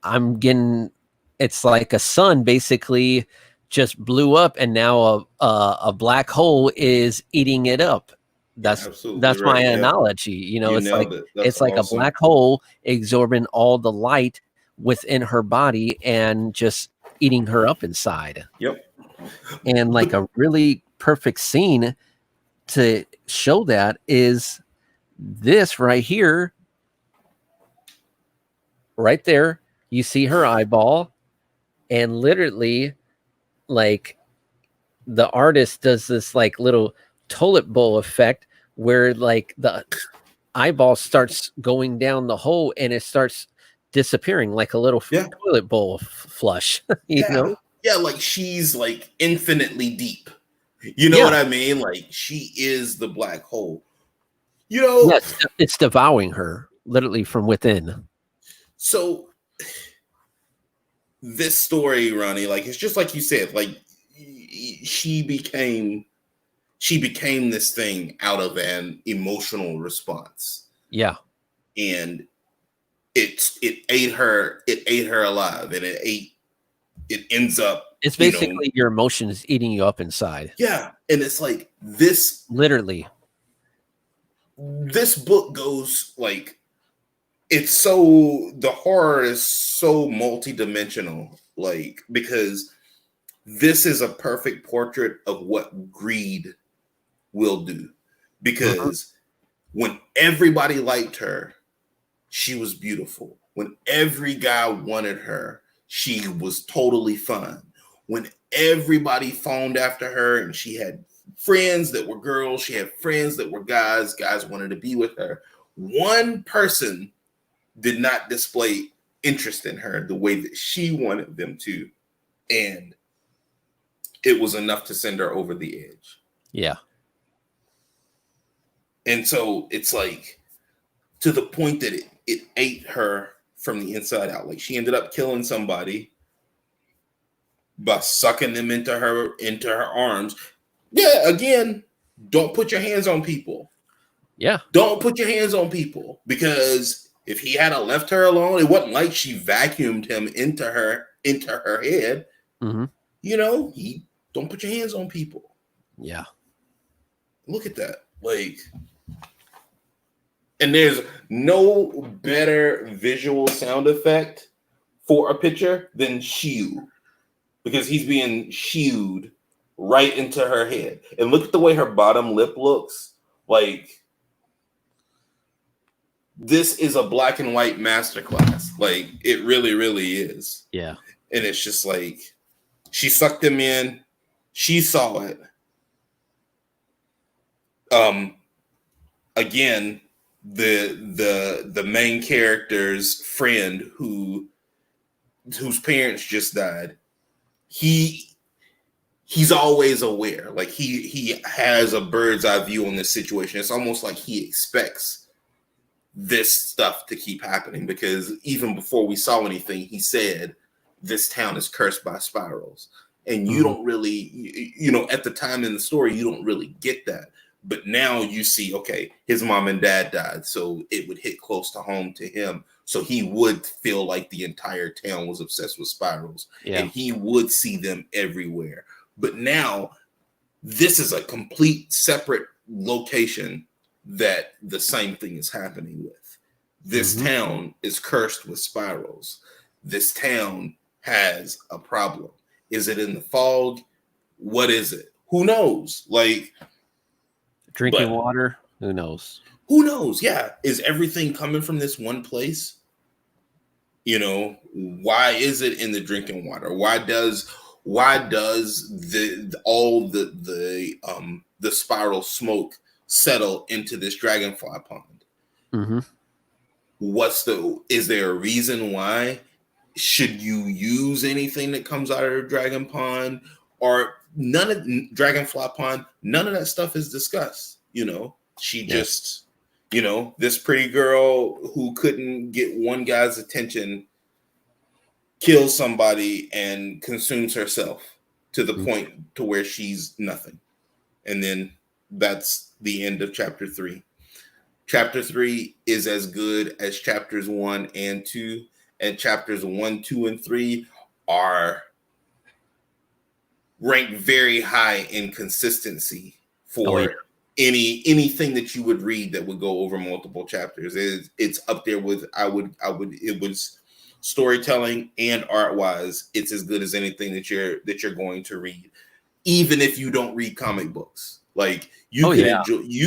I'm getting, it's like a sun basically just blew up and now a black hole is eating it up. That's right. My analogy. You know, it's like it's like awesome. A black hole absorbing all the light within her body and just eating her up inside. Yep. And like a really perfect scene to show that is this right here. Right there, you see her eyeball, and literally, like, the artist does this like little toilet bowl effect where like the eyeball starts going down the hole and it starts disappearing like a little toilet bowl flush. you know? Yeah, like she's like infinitely deep. You know what I mean? Like she is the black hole. You know, yes, it's devouring her literally from within. So this story, Ronnie, like it's just like you said, like she became this thing out of an emotional response. Yeah. And it ate her alive, and it ends up, it's basically your emotions eating you up inside. Yeah. And it's like this literally, this book goes like, it's so, the horror is so multidimensional, like, because this is a perfect portrait of what greed will do. Because when everybody liked her, she was beautiful. When every guy wanted her, she was totally fun. When everybody phoned after her and she had friends that were girls, she had friends that were guys, guys wanted to be with her. One person did not display interest in her the way that she wanted them to. And it was enough to send her over the edge. Yeah. And so it's like, to the point that it ate her from the inside out. Like she ended up killing somebody by sucking them into her arms. Yeah, again, don't put your hands on people. Yeah. Don't put your hands on people, because if he had left her alone, it wasn't like she vacuumed him into her head. Mm-hmm. You know, don't put your hands on people. Yeah. Look at that. Like, and there's no better visual sound effect for a picture than shoo, because he's being shooed right into her head. And look at the way her bottom lip looks. Like, this is a black and white masterclass. Like, it really, really is. Yeah. And it's just like, she sucked him in. She saw it. Again, the main character's friend whose parents just died, he he's always aware. Like he has a bird's eye view on this situation. It's almost like he expects this stuff to keep happening, because even before we saw anything, he said this town is cursed by spirals. And you don't really, at the time in the story, you don't really get that. But now you see, okay, his mom and dad died, so it would hit close to home to him. So he would feel like the entire town was obsessed with spirals, and he would see them everywhere. But now this is a complete separate location that the same thing is happening with. This town is cursed with spirals. This town has a problem. Is it in the fog? What is it? Who knows? Like, drinking water? Who knows? Who knows? Yeah. Is everything coming from this one place? Why is it in the drinking water? Why does the spiral smoke settle into this dragonfly pond? Is there a reason why? Should you use anything that comes out of the dragon pond or dragonfly pond? None of that stuff is discussed. She just, this pretty girl who couldn't get one guy's attention kills somebody and consumes herself to the point to where she's nothing. And then that's the end of chapter 3. Chapter 3 is as good as chapters 1 and 2. And chapters 1, 2, and 3 are ranked very high in consistency for anything that you would read that would go over multiple chapters. It's up there with it was storytelling and art wise. It's as good as anything that you're going to read, even if you don't read comic books. Like you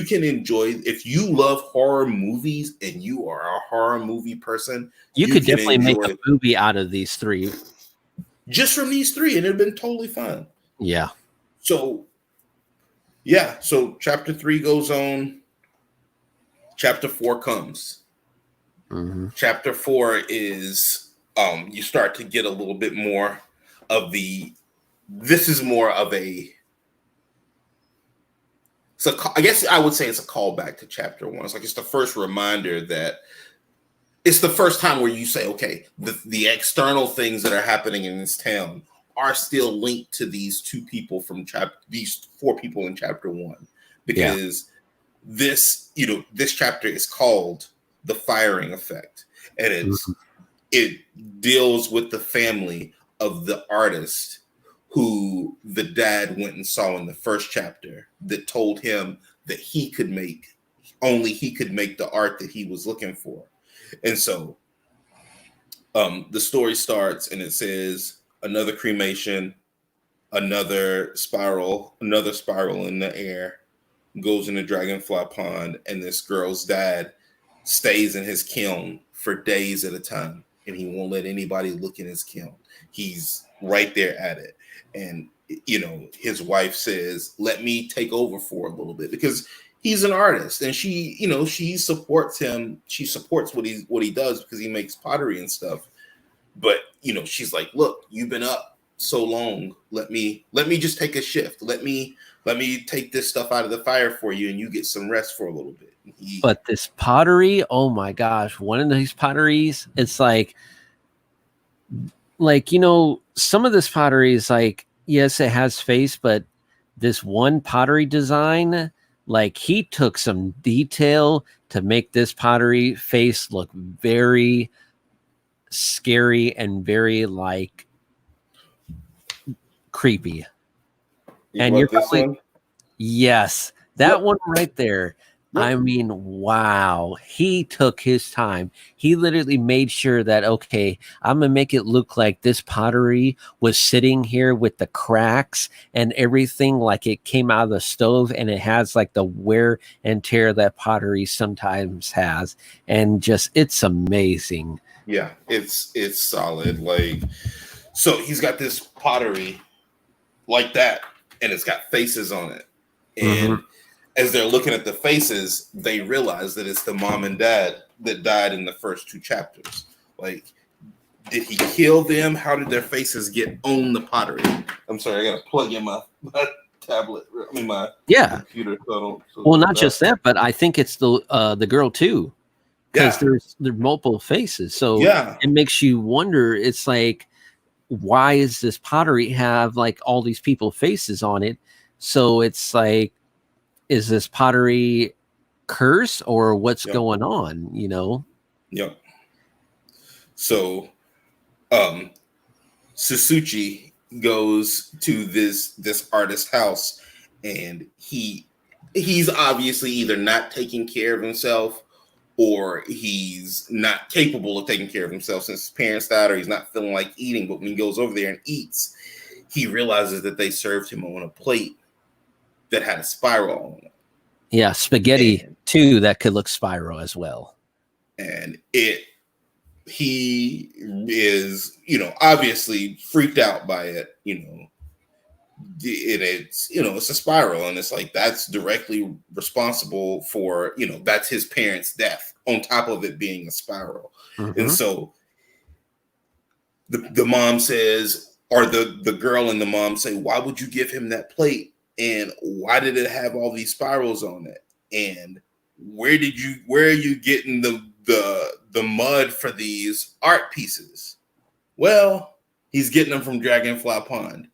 can enjoy if you love horror movies and you are a horror movie person. You could definitely make a movie out of these 3. Just from these 3, and it'd been totally fine. Yeah. So chapter 3 goes on. Chapter 4 comes. Chapter 4 is you start to get a little bit more of this is more of a. So I guess I would say it's a callback to chapter 1. It's like it's the first reminder that it's the first time where you say, okay, the external things that are happening in this town are still linked to these 2 people from these 4 people in chapter 1, because this chapter is called The Firing Effect, and it deals with the family of the artist who the dad went and saw in the first chapter, that told him that he could make the art that he was looking for. And so the story starts and it says another cremation, another spiral in the air goes in the dragonfly pond, and this girl's dad stays in his kiln for days at a time, and he won't let anybody look in his kiln. He's right there at it. And, his wife says, let me take over for a little bit, because he's an artist, and she supports him. She supports what he does, because he makes pottery and stuff. But, she's like, look, you've been up so long. Let me just take a shift. Let me take this stuff out of the fire for you, and you get some rest for a little bit. But this pottery, oh my gosh, one of these potteries, it's like some of this pottery is like, yes, it has face, but this one pottery design, like he took some detail to make this pottery face look very scary and very like creepy. You're probably, one? Yes, that one right there. I mean, wow. He took his time. He literally made sure that, okay, I'm going to make it look like this pottery was sitting here with the cracks and everything, like it came out of the stove, and it has like the wear and tear that pottery sometimes has. And just, it's amazing. Yeah, it's solid. Like, so he's got this pottery like that, and it's got faces on it. And as they're looking at the faces, they realize that it's the mom and dad that died in the first 2 chapters. Like, Did he kill them? How did their faces get on the pottery? I'm sorry, I gotta plug in my tablet. I mean my computer. Well, not just that, but I think it's the girl too, because there's multiple faces. So it makes you wonder. It's like, why is this pottery have like all these people faces on it? So it's like, is this pottery curse or what's going on? You know? Yep. So, Shuichi goes to this artist's house, and he's obviously either not taking care of himself, or he's not capable of taking care of himself since his parents died, or he's not feeling like eating. But when he goes over there and eats, he realizes that they served him on a plate that had a spiral on it. Yeah, spaghetti too that could look spiral as well. And he is, obviously freaked out by it. It's it's a spiral, and it's like that's directly responsible for that's his parents' death, on top of it being a spiral. And so the mom says, or the girl and the mom say, why would you give him that plate, and why did it have all these spirals on it, and where are you getting the mud for these art pieces? Well, he's getting them from Dragonfly Pond,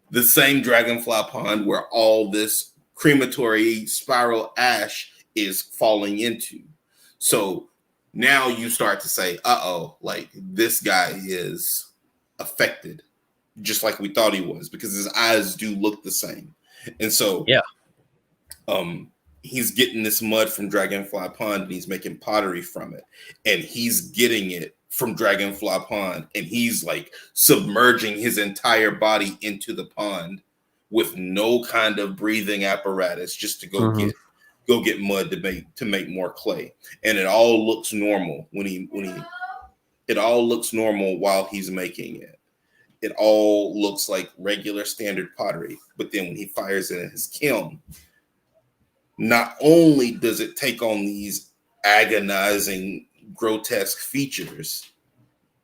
the same Dragonfly Pond where all this crematory spiral ash is falling into. So now you start to say, like this guy is affected, just like we thought he was, because his eyes do look the same. And so he's getting this mud from Dragonfly Pond, and he's making pottery from it, and he's getting it from Dragonfly Pond, and he's like submerging his entire body into the pond with no kind of breathing apparatus, just to go get mud to make more clay. And it all looks normal it all looks normal while he's making it. It all looks like regular standard pottery. But then when he fires it in his kiln, not only does it take on these agonizing, grotesque features,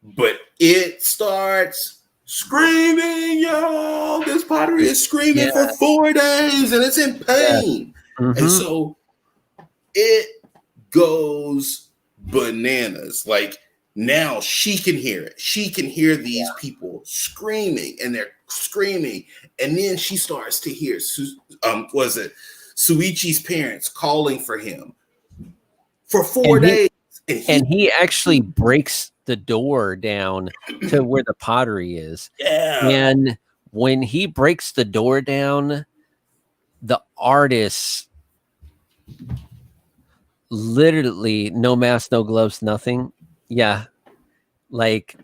but it starts screaming, yo, this pottery is screaming for 4 days, and it's in pain. And so it goes bananas. Like, now she can hear it. She can hear these people screaming, and they're screaming. And then she starts to hear, Shuichi's parents calling for him for 4 days. And he actually breaks the door down to where the pottery is. Yeah. And when he breaks the door down, the artist literally, no mask, no gloves, nothing. Yeah. Like,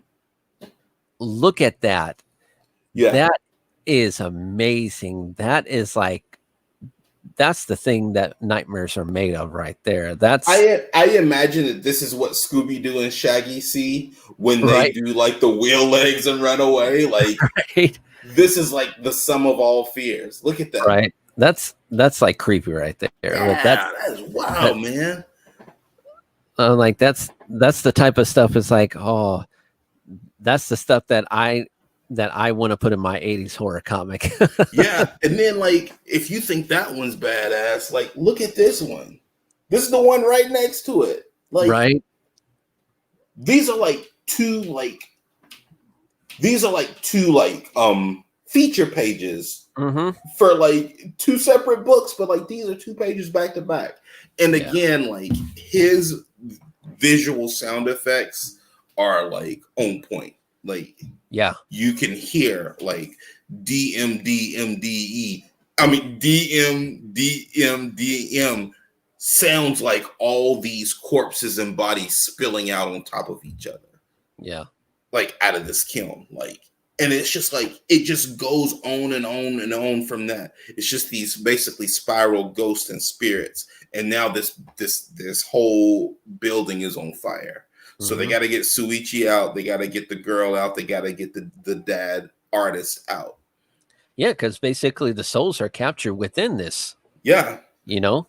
look at that. Yeah. That is amazing. That is like, that's the thing that nightmares are made of right there. That's I imagine that this is what Scooby-Doo and Shaggy see when they do like the wheel legs and run away. Like, this is like the sum of all fears. Look at that. Right. That's like creepy right there. Yeah, that is wow, man. Like that's the type of stuff. It's like, oh, that's the stuff that I want to put in my 80s horror comic. Yeah. And then, like, if you think that one's badass, like, look at this one. This is the one right next to it. Like, right. These are like two feature pages for like two separate books, but like these are 2 pages back to back. And again, like his visual sound effects are like on point. Like, you can hear like DMDMDE. I mean, DMDMDM sounds like all these corpses and bodies spilling out on top of each other. Yeah. Like out of this kiln. Like, and it's just like, it just goes on and on and on from that. It's just these basically spiral ghosts and spirits. And now this whole building is on fire. So they got to get Shuichi out. They got to get the girl out. They got to get the dad artist out. Yeah, because basically the souls are captured within this. Yeah. You know?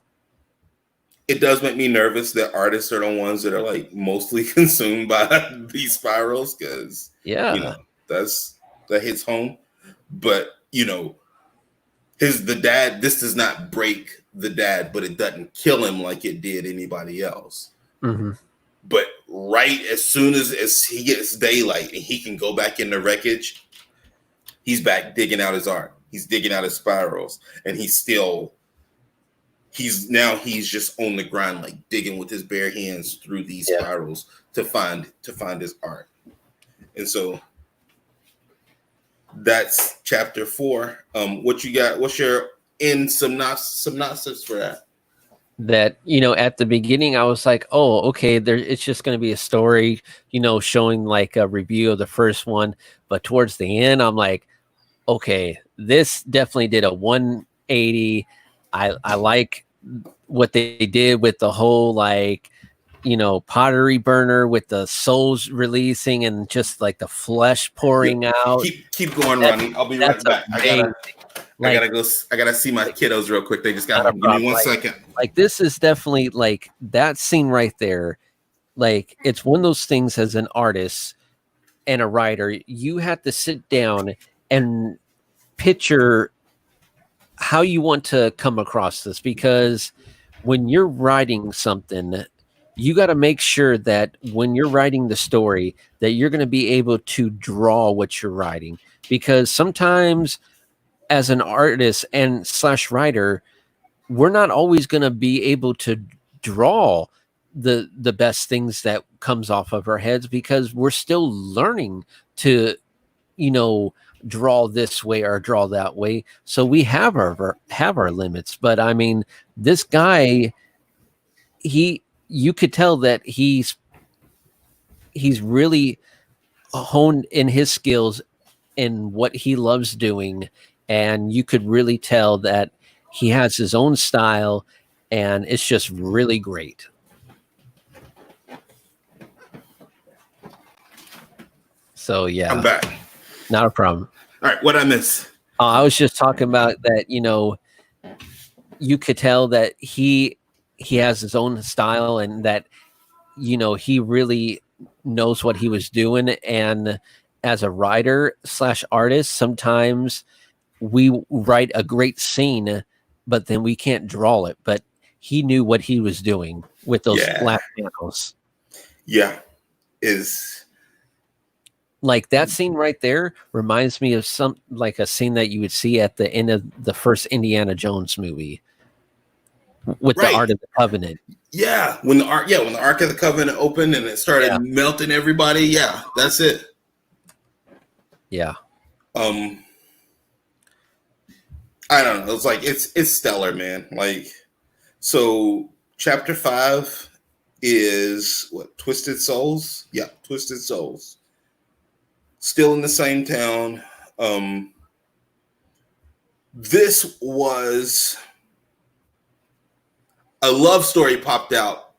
it does make me nervous that artists are the ones that are like mostly consumed by these spirals, because Yeah. that hits home. But the dad, this does not break the dad, but it doesn't kill him like it did anybody else. Mm-hmm. But right as soon as he gets daylight and he can go back in the wreckage, he's back digging out his art. He's digging out his spirals, and he's just on the ground, like digging with his bare hands through these spirals to find his art. And so that's chapter 4. What you got? What's your synopsis for that? That, at the beginning I was like, oh, okay, it's just going to be a story, showing like a review of the first one. But towards the end, I'm like, okay, this definitely did a 180. I like what they did with the whole, like, pottery burner with the souls releasing and just like the flesh pouring out. Keep going, Ronnie. I'll be right back. I gotta see my kiddos real quick. They just got give me 1 second. Like, this is definitely like that scene right there. Like, it's one of those things as an artist and a writer, you have to sit down and picture how you want to come across this, because when you're writing something, you got to make sure that when you're writing the story that you're going to be able to draw what you're writing, because sometimes as an artist and / writer, we're not always going to be able to draw the best things that comes off of our heads, because we're still learning to, draw this way or draw that way. So we have our limits. But I mean, this guy, you could tell that he's really honed in his skills in what he loves doing. And you could really tell that he has his own style, and it's just really great. So yeah, I'm back. Not a problem. All right, what I miss? I was just talking about that. You could tell that he has his own style, and that he really knows what he was doing. And as a writer / artist, sometimes we write a great scene, but then we can't draw it. But he knew what he was doing with those flat panels. Yeah, like that scene right there reminds me of a scene that you would see at the end of the first Indiana Jones movie with the Ark of the Covenant. Yeah, when the Ark of the Covenant opened and it started melting everybody. Yeah, that's it. Yeah. I don't know. It's like it's stellar, man. Like, so chapter 5 is what? Twisted Souls? Yeah, Twisted Souls. Still in the same town. This was a love story popped out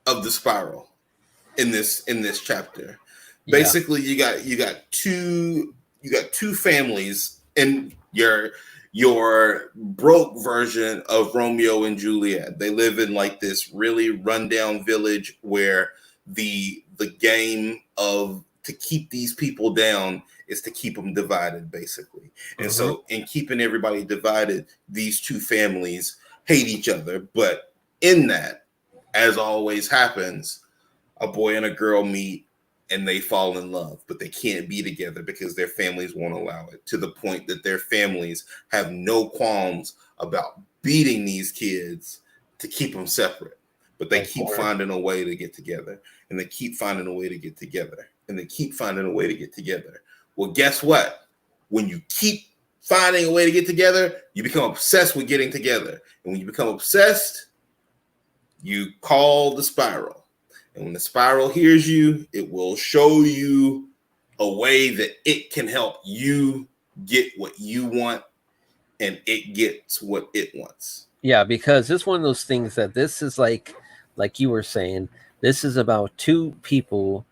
of the spiral in this chapter. Yeah. Basically, you got two families in your broke version of Romeo and Juliet. They live in like this really rundown village where the game of to keep these people down is to keep them divided, basically. And so in keeping everybody divided, these two families hate each other. But in that, as always happens, a boy and a girl meet and they fall in love, but they can't be together because their families won't allow it, to the point that their families have no qualms about beating these kids to keep them separate. But they keep finding a way to get together, and they keep finding a way to get together, and they keep finding a way to get together. Well, guess what? When you keep finding a way to get together, you become obsessed with getting together. And when you become obsessed, you call the spiral. And when the spiral hears you, it will show you a way that it can help you get what you want, and it gets what it wants. Yeah, because it's one of those things that this is like you were saying, this is about two people,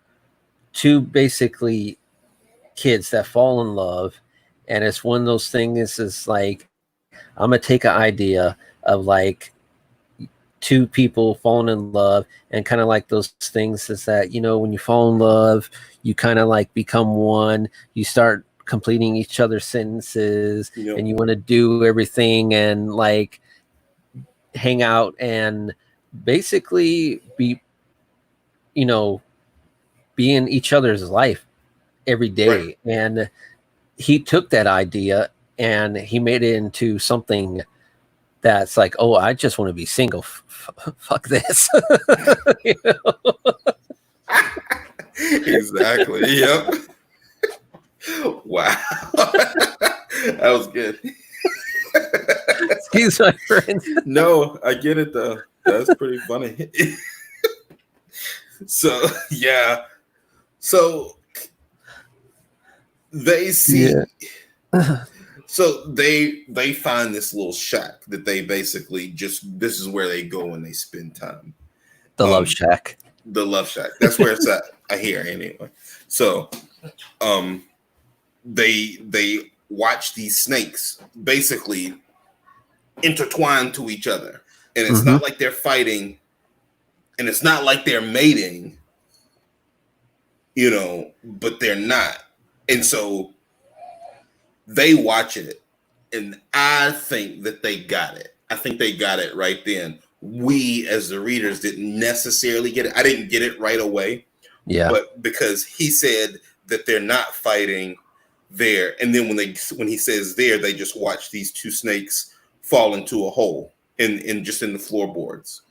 two basically kids that fall in love. And it's one of those things is like, I'm going to take an idea of like two people falling in love, and kind of like those things is that, you know, when you fall in love, you kind of like become one. You start completing each other's sentences, and you want to do everything and like hang out and basically be, you know, be in each other's life every day. Right. And he took that idea and he made it into something that's like, oh, I just want to be single. Fuck this. You know? Exactly. Yep. Wow. That was good. Excuse my friends. No, I get it though. That's pretty funny. So yeah. So they see so they find this little shack that they basically just, this is where they go and they spend time. The love shack. The love shack. That's where it's at. I hear anyway. So they watch these snakes basically intertwine to each other. And it's not like they're fighting, and it's not like they're mating, you know, but they're not. And so they watch it, and I think that they got it. I think they got it right then. We as the readers didn't necessarily get it. I didn't get it right away. Yeah. But because he said that they're not fighting there, and then when he says there, they just watch these two snakes fall into a hole in just in the floorboards.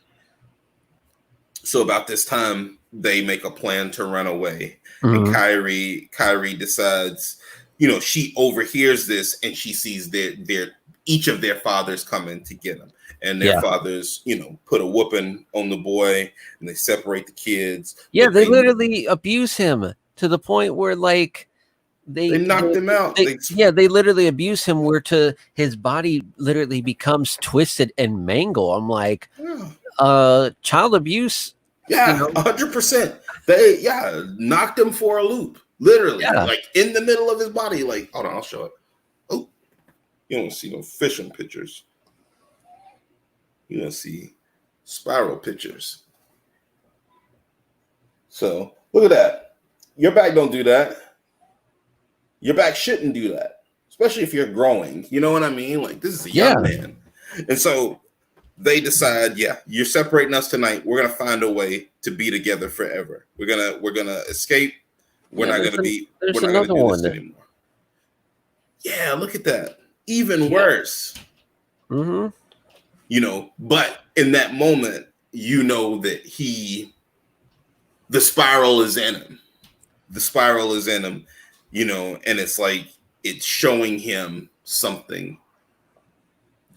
So about this time, they make a plan to run away. And Kirie decides, you know, she overhears this and she sees their each of their fathers coming to get them. And their fathers, you know, put a whooping on the boy and they separate the kids. Yeah, they literally abuse him to the point where like they knocked him out. They literally abuse him where to his body literally becomes twisted and mangled. I'm like, child abuse. Yeah, 100%. They knocked him for a loop, literally, like in the middle of his body. Like, hold on, I'll show it. Oh, you don't see no fishing pictures. You don't see spiral pictures. So look at that. Your back don't do that. Your back shouldn't do that, especially if you're growing. You know what I mean? Like, this is a young man. And so they decide, you're separating us tonight. We're gonna find a way to be together forever. We're gonna escape. We're not gonna do this anymore. Yeah, look at that. Even worse. You know, but in that moment, you know that the spiral is in him. The spiral is in him, you know, and it's like it's showing him something.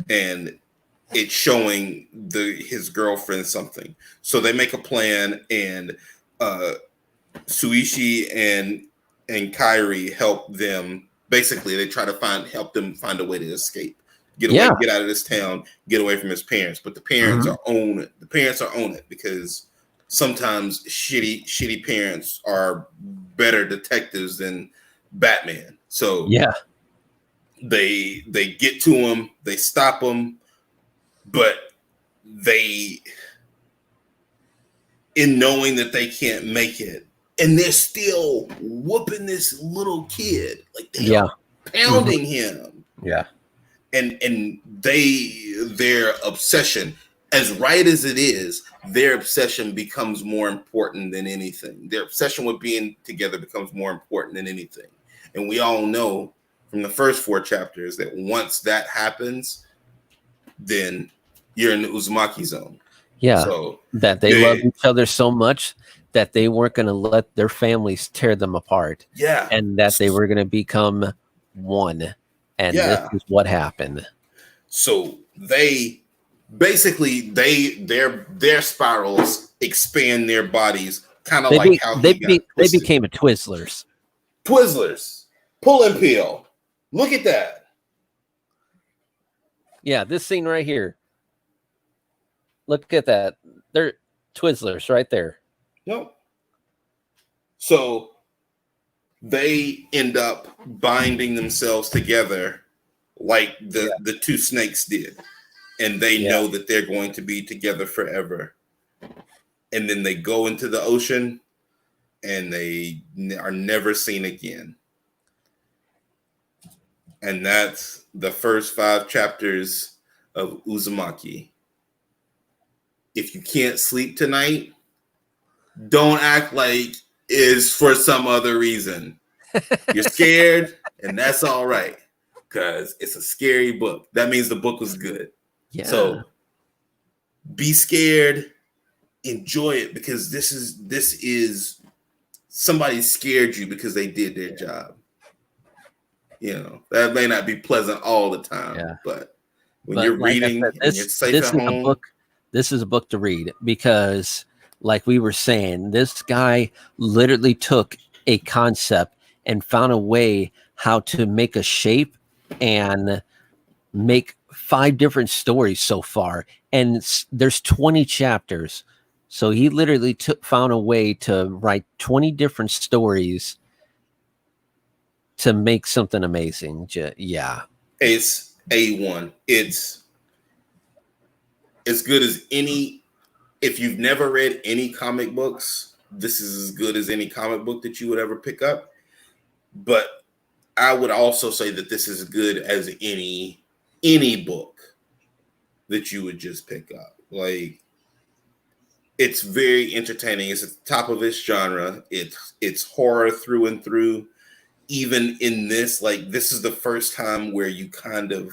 And it's showing his girlfriend something. So they make a plan, and Shuichi and Kirie help them. Basically, they try to help them find a way to escape, get away, get out of this town, get away from his parents. But the parents are on it. The parents are on it because sometimes shitty parents are better detectives than Batman. So they get to him, they stop him. But in knowing that they can't make it, and they're still whooping this little kid, like they're pounding him. Yeah. And their obsession, as right as it is, their obsession becomes more important than anything. Their obsession with being together becomes more important than anything. And we all know from the first 4 chapters that once that happens, then you're in the Uzumaki Zone. Yeah, so that they love each other so much that they weren't going to let their families tear them apart. Yeah, and that they were going to become one. And this is what happened. So they basically their spirals expand their bodies, kind of like how they became a Twizzlers. Twizzlers, pull and peel. Look at that. Yeah, this scene right here. Look at that. They're Twizzlers right there. Yep. So they end up binding themselves together like the two snakes did. and they know that they're going to be together forever. And then they go into the ocean and they are never seen again. And that's the first 5 chapters of Uzumaki. If you can't sleep tonight, don't act like it's for some other reason. You're scared, and that's all right, because it's a scary book. That means the book was good. Yeah. So be scared, enjoy it, because this is somebody scared you because they did their job. You know, that may not be pleasant all the time, but when you're reading and you're safe at home, this is a book to read, because like we were saying, this guy literally took a concept and found a way how to make a shape and make 5 different stories so far. And there's 20 chapters. So he literally found a way to write 20 different stories to make something amazing. Yeah. It's A1. It's as good as any. If you've never read any comic books, this is as good as any comic book that you would ever pick up. But I would also say that this is as good as any book that you would just pick up. Like, it's very entertaining. It's at the top of its genre. It's horror through and through. Even in this, like, this is the first time where you kind of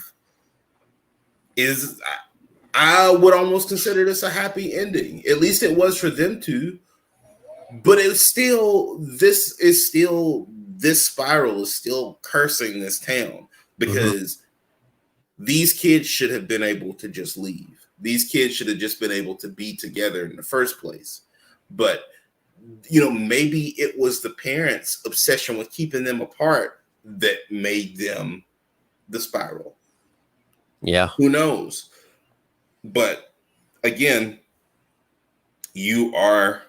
I would almost consider this a happy ending. At least it was for them two. But it's still, this spiral is still cursing this town, because these kids should have been able to just leave. These kids should have just been able to be together in the first place. But, you know, maybe it was the parents' obsession with keeping them apart that made them the spiral. Yeah. Who knows? But again, you're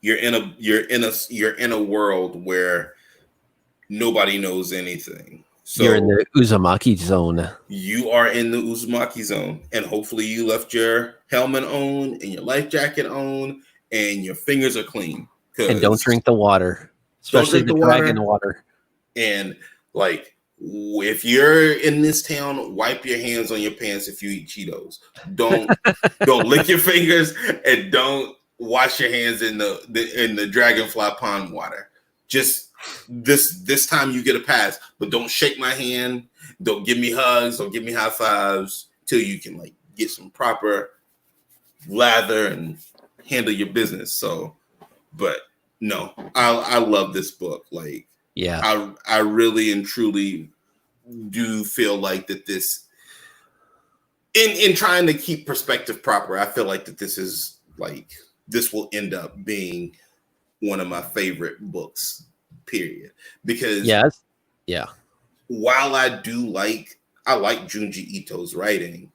in a world where nobody knows anything. So you're in the Uzumaki Zone. You are in the Uzumaki Zone, and hopefully you left your helmet on and your life jacket on, and your fingers are clean. And don't drink the water, especially the dragon water. And like, if you're in this town, wipe your hands on your pants if you eat Cheetos. Don't lick your fingers, and don't wash your hands in the dragonfly pond water. Just this time you get a pass, but don't shake my hand. Don't give me hugs. Don't give me high fives till you can like get some proper lather and handle your business. So, but no, I love this book. Like, yeah, I really and truly do feel like that this, in trying to keep perspective proper, I feel like that this is like, this will end up being one of my favorite books, period. Because while I like Junji Ito's writing,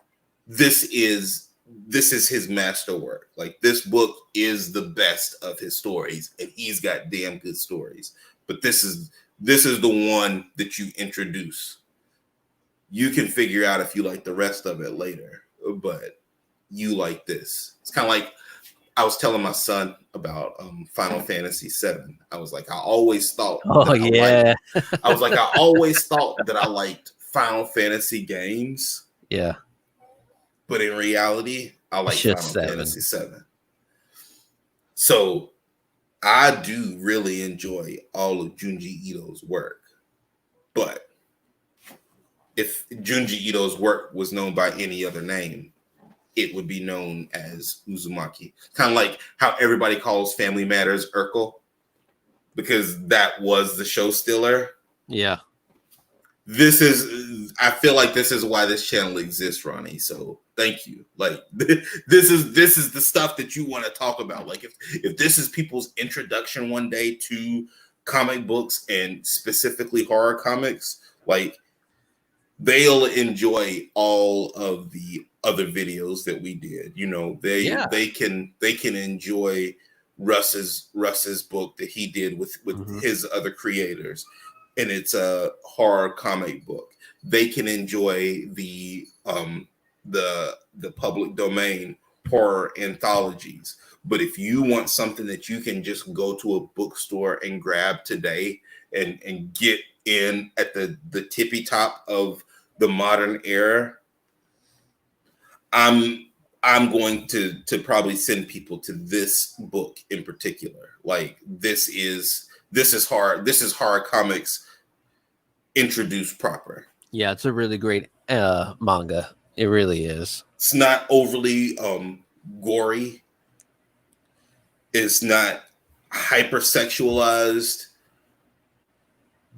this is his masterwork. Like, this book is the best of his stories, and he's got damn good stories. But this is the one that you introduce. You can figure out if you like the rest of it later, but you like this. It's kind of like, I was telling my son about Final Fantasy VII. I was like, I always thought I always thought that I liked Final Fantasy games. Yeah. But in reality, I like Final Fantasy VII. So I do really enjoy all of Junji Ito's work. But if Junji Ito's work was known by any other name, it would be known as Uzumaki. Kind of like how everybody calls Family Matters Urkel, because that was the show stealer. Yeah. I feel like this is why this channel exists, Ronnie. So thank you. Like, this is the stuff that you want to talk about. Like, if this is people's introduction one day to comic books, and specifically horror comics, like, they'll enjoy all of the other videos that we did. You know, they can enjoy Russ's book that he did with his other creators. and it's a horror comic book, they can enjoy the public domain horror anthologies. But if you want something that you can just go to a bookstore and grab today and get in at the tippy top of the modern era, I'm going to probably send people to this book in particular. Like this is horror comics introduced proper. Yeah, it's a really great manga. It really is. It's not overly gory. It's not hypersexualized,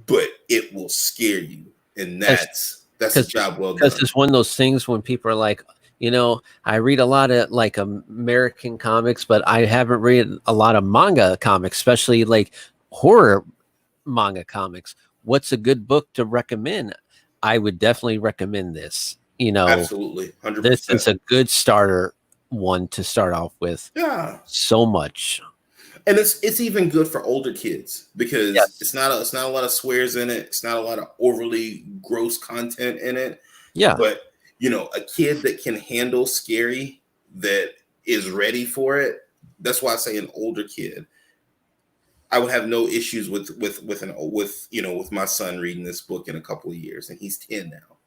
but it will scare you, and that's a job well done. Because it's one of those things when people are like, you know, I read a lot of like American comics, but I haven't read a lot of manga comics, especially like horror manga comics. What's a good book to recommend? I would definitely recommend this. You know, absolutely, 100%. This is a good starter one to start off with. Yeah, so much, and it's even good for older kids because it's not a lot of swears in it. It's not a lot of overly gross content in it. Yeah, but you know, a kid that can handle scary, that is ready for it. That's why I say an older kid. I would have no issues with my son reading this book in a couple of years, and he's 10 now.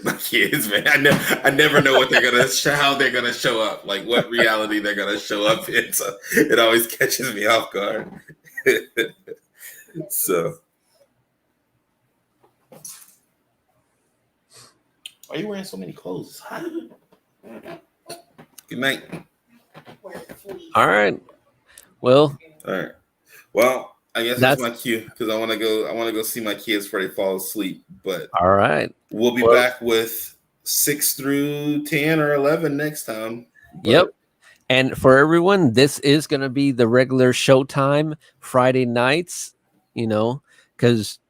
My kids, man, I never know what how they're gonna show up, like what reality they're gonna show up in. So it always catches me off guard. So, why are you wearing so many clothes? Good night. All right. Well. All right. Well, I guess that's my cue because I want to go see my kids before they fall asleep. But all right, we'll be back with 6 through 10 or 11 next time. Yep. And for everyone, this is going to be the regular showtime Friday nights. You know, because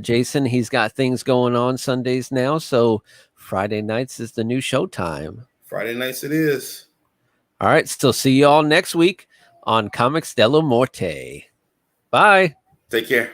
Jason, he's got things going on Sundays now, so Friday nights is the new showtime. Friday nights it is. All right. Still see you all next week on Comics de la Morte. Bye. Take care.